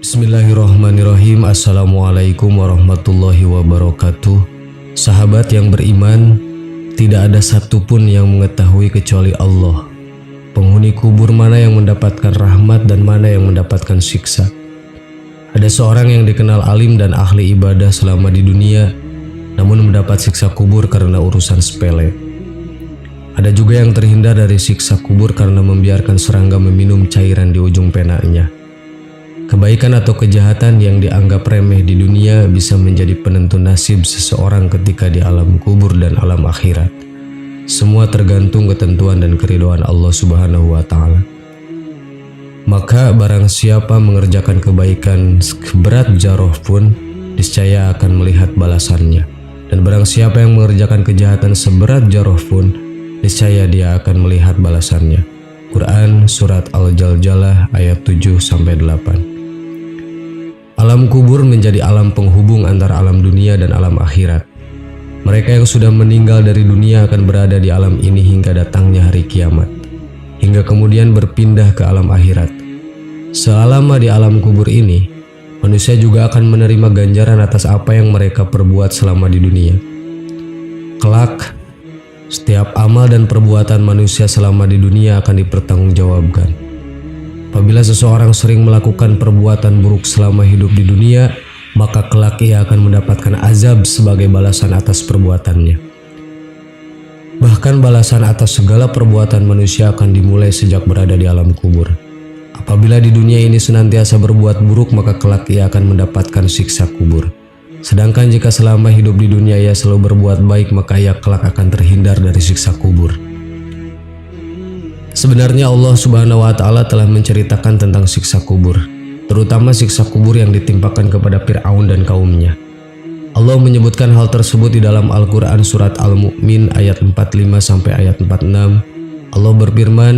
Bismillahirrahmanirrahim. Assalamualaikum warahmatullahi wabarakatuh. Sahabat yang beriman, tidak ada satupun yang mengetahui kecuali Allah penghuni kubur mana yang mendapatkan rahmat dan mana yang mendapatkan siksa. Ada seorang yang dikenal alim dan ahli ibadah selama di dunia, namun mendapat siksa kubur karena urusan sepele. Ada juga yang terhindar dari siksa kubur karena membiarkan serangga meminum cairan di ujung penanya. Kebaikan atau kejahatan yang dianggap remeh di dunia bisa menjadi penentu nasib seseorang ketika di alam kubur dan alam akhirat. Semua tergantung ketentuan dan keridhaan Allah Subhanahu wa Ta'ala. Maka barang siapa mengerjakan kebaikan seberat jaroh pun, niscaya akan melihat balasannya. Dan barang siapa yang mengerjakan kejahatan seberat jaroh pun, niscaya dia akan melihat balasannya. Quran Surat Al-Jaljalah ayat 7-8. Alam kubur menjadi alam penghubung antara alam dunia dan alam akhirat. Mereka yang sudah meninggal dari dunia akan berada di alam ini hingga datangnya hari kiamat, hingga kemudian berpindah ke alam akhirat. Selama di alam kubur ini, manusia juga akan menerima ganjaran atas apa yang mereka perbuat selama di dunia. Kelak, setiap amal dan perbuatan manusia selama di dunia akan dipertanggungjawabkan. Apabila seseorang sering melakukan perbuatan buruk selama hidup di dunia, maka kelak ia akan mendapatkan azab sebagai balasan atas perbuatannya. Bahkan balasan atas segala perbuatan manusia akan dimulai sejak berada di alam kubur. Apabila di dunia ini senantiasa berbuat buruk, maka kelak ia akan mendapatkan siksa kubur. Sedangkan jika selama hidup di dunia ia selalu berbuat baik, maka ia kelak akan terhindar dari siksa kubur. Sebenarnya Allah Subhanahu wa Ta'ala telah menceritakan tentang siksa kubur, terutama siksa kubur yang ditimpakan kepada Fir'aun dan kaumnya. Allah menyebutkan hal tersebut di dalam Al-Quran Surat Al-Mu'min ayat 45 sampai ayat 46. Allah berfirman,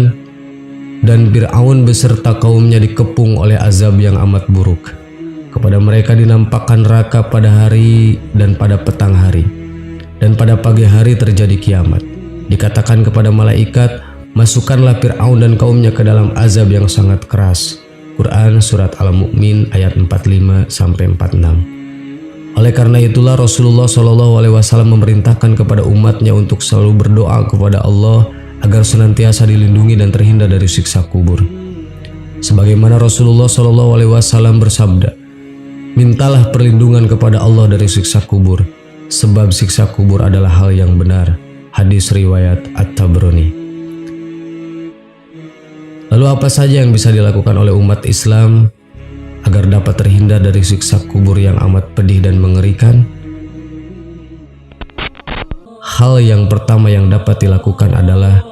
dan Fir'aun beserta kaumnya dikepung oleh azab yang amat buruk. Kepada mereka dinampakkan neraka pada hari dan pada petang hari, dan pada pagi hari terjadi kiamat. Dikatakan kepada malaikat, masukkanlah Fir'aun dan kaumnya ke dalam azab yang sangat keras. Quran Surat Al-Mu'min ayat 45 sampai 46. Oleh karena itulah Rasulullah SAW memerintahkan kepada umatnya untuk selalu berdoa kepada Allah agar senantiasa dilindungi dan terhindar dari siksa kubur. Sebagaimana Rasulullah SAW bersabda, mintalah perlindungan kepada Allah dari siksa kubur, sebab siksa kubur adalah hal yang benar. Hadis riwayat At-Tabrani. Lalu apa saja yang bisa dilakukan oleh umat Islam agar dapat terhindar dari siksa kubur yang amat pedih dan mengerikan? Hal yang pertama yang dapat dilakukan adalah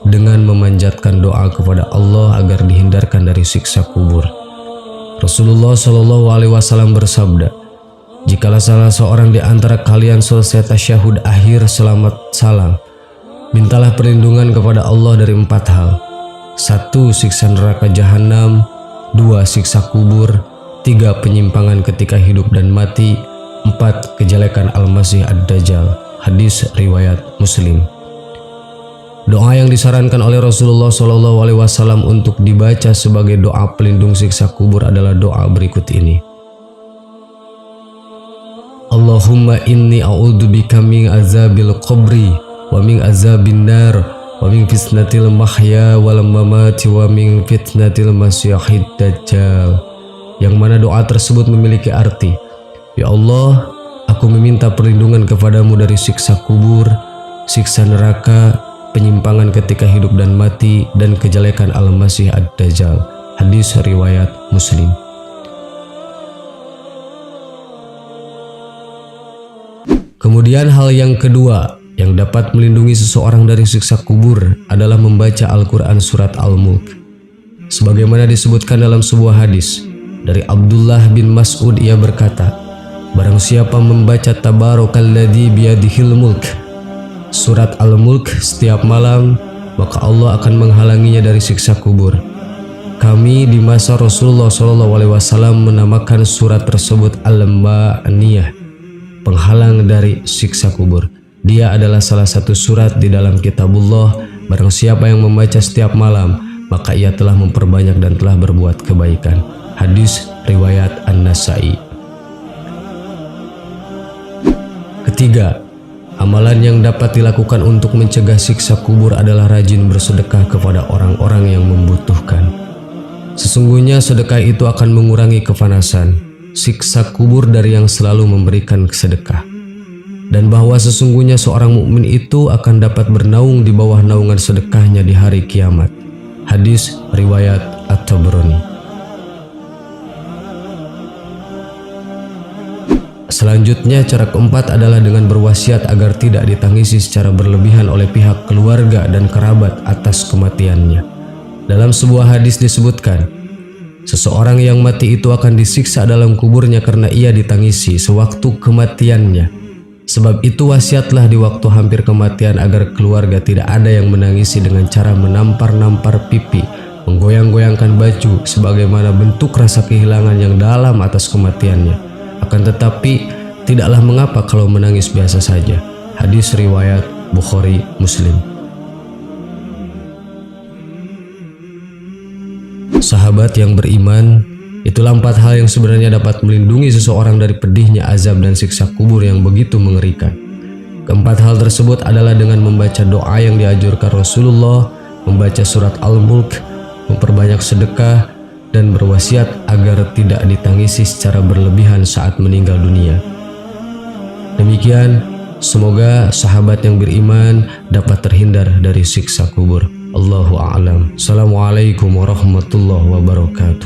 dengan memanjatkan doa kepada Allah agar dihindarkan dari siksa kubur. Rasulullah SAW bersabda, jikalau salah seorang di antara kalian selesai tasyahud akhir selamat salam, mintalah perlindungan kepada Allah dari 4 hal. 1. Siksa neraka jahanam. 2. Siksa kubur. 3. Penyimpangan ketika hidup dan mati. 4. Kejelekan Al-Masih Ad-Dajjal. Hadis riwayat Muslim. Doa yang disarankan oleh Rasulullah SAW untuk dibaca sebagai doa pelindung siksa kubur adalah doa berikut ini. Allahumma inni a'udzubika min azabil qabri wa min azabin nar wa min fitnatil mahya wal mamati wa min fitnatil masyihid dajjal. Yang mana doa tersebut memiliki arti, ya Allah, aku meminta perlindungan kepadamu dari siksa kubur, siksa neraka, penyimpangan ketika hidup dan mati, dan kejelekan Al-Masih Ad-Dajjal. Hadis riwayat Muslim. Kemudian hal yang kedua yang dapat melindungi seseorang dari siksa kubur adalah membaca Al-Quran Surat Al-Mulk. Sebagaimana disebutkan dalam sebuah hadis dari Abdullah bin Mas'ud, ia berkata, barang siapa membaca Tabarakalladzi biyadihil mulk, Surat Al-Mulk setiap malam, maka Allah akan menghalanginya dari siksa kubur. Kami di masa Rasulullah SAW menamakan surat tersebut Al-Ma'niyah, penghalang dari siksa kubur. Dia adalah salah satu surat di dalam kitabullah. Barang siapa yang membaca setiap malam, maka ia telah memperbanyak dan telah berbuat kebaikan. Hadis riwayat An-Nasai. Ketiga, amalan yang dapat dilakukan untuk mencegah siksa kubur adalah rajin bersedekah kepada orang-orang yang membutuhkan. Sesungguhnya sedekah itu akan mengurangi kepanasan, siksa kubur dari yang selalu memberikan sedekah. Dan bahwa sesungguhnya seorang mukmin itu akan dapat bernaung di bawah naungan sedekahnya di hari kiamat. Hadis riwayat At-Tabrani. Selanjutnya, cara keempat adalah dengan berwasiat agar tidak ditangisi secara berlebihan oleh pihak keluarga dan kerabat atas kematiannya. Dalam sebuah hadis disebutkan, seseorang yang mati itu akan disiksa dalam kuburnya karena ia ditangisi sewaktu kematiannya. Sebab itu wasiatlah di waktu hampir kematian agar keluarga tidak ada yang menangisi dengan cara menampar-nampar pipi, menggoyang-goyangkan baju sebagaimana bentuk rasa kehilangan yang dalam atas kematiannya. Akan tetapi tidaklah mengapa kalau menangis biasa saja. Hadis riwayat Bukhari Muslim. Sahabat yang beriman, itulah 4 hal yang sebenarnya dapat melindungi seseorang dari pedihnya azab dan siksa kubur yang begitu mengerikan. Keempat hal tersebut adalah dengan membaca doa yang dianjurkan Rasulullah, membaca surat Al-Mulk, memperbanyak sedekah, dan berwasiat agar tidak ditangisi secara berlebihan saat meninggal dunia. Demikian, semoga sahabat yang beriman dapat terhindar dari siksa kubur. Allahu a'lam. Assalamualaikum warahmatullahi wabarakatuh.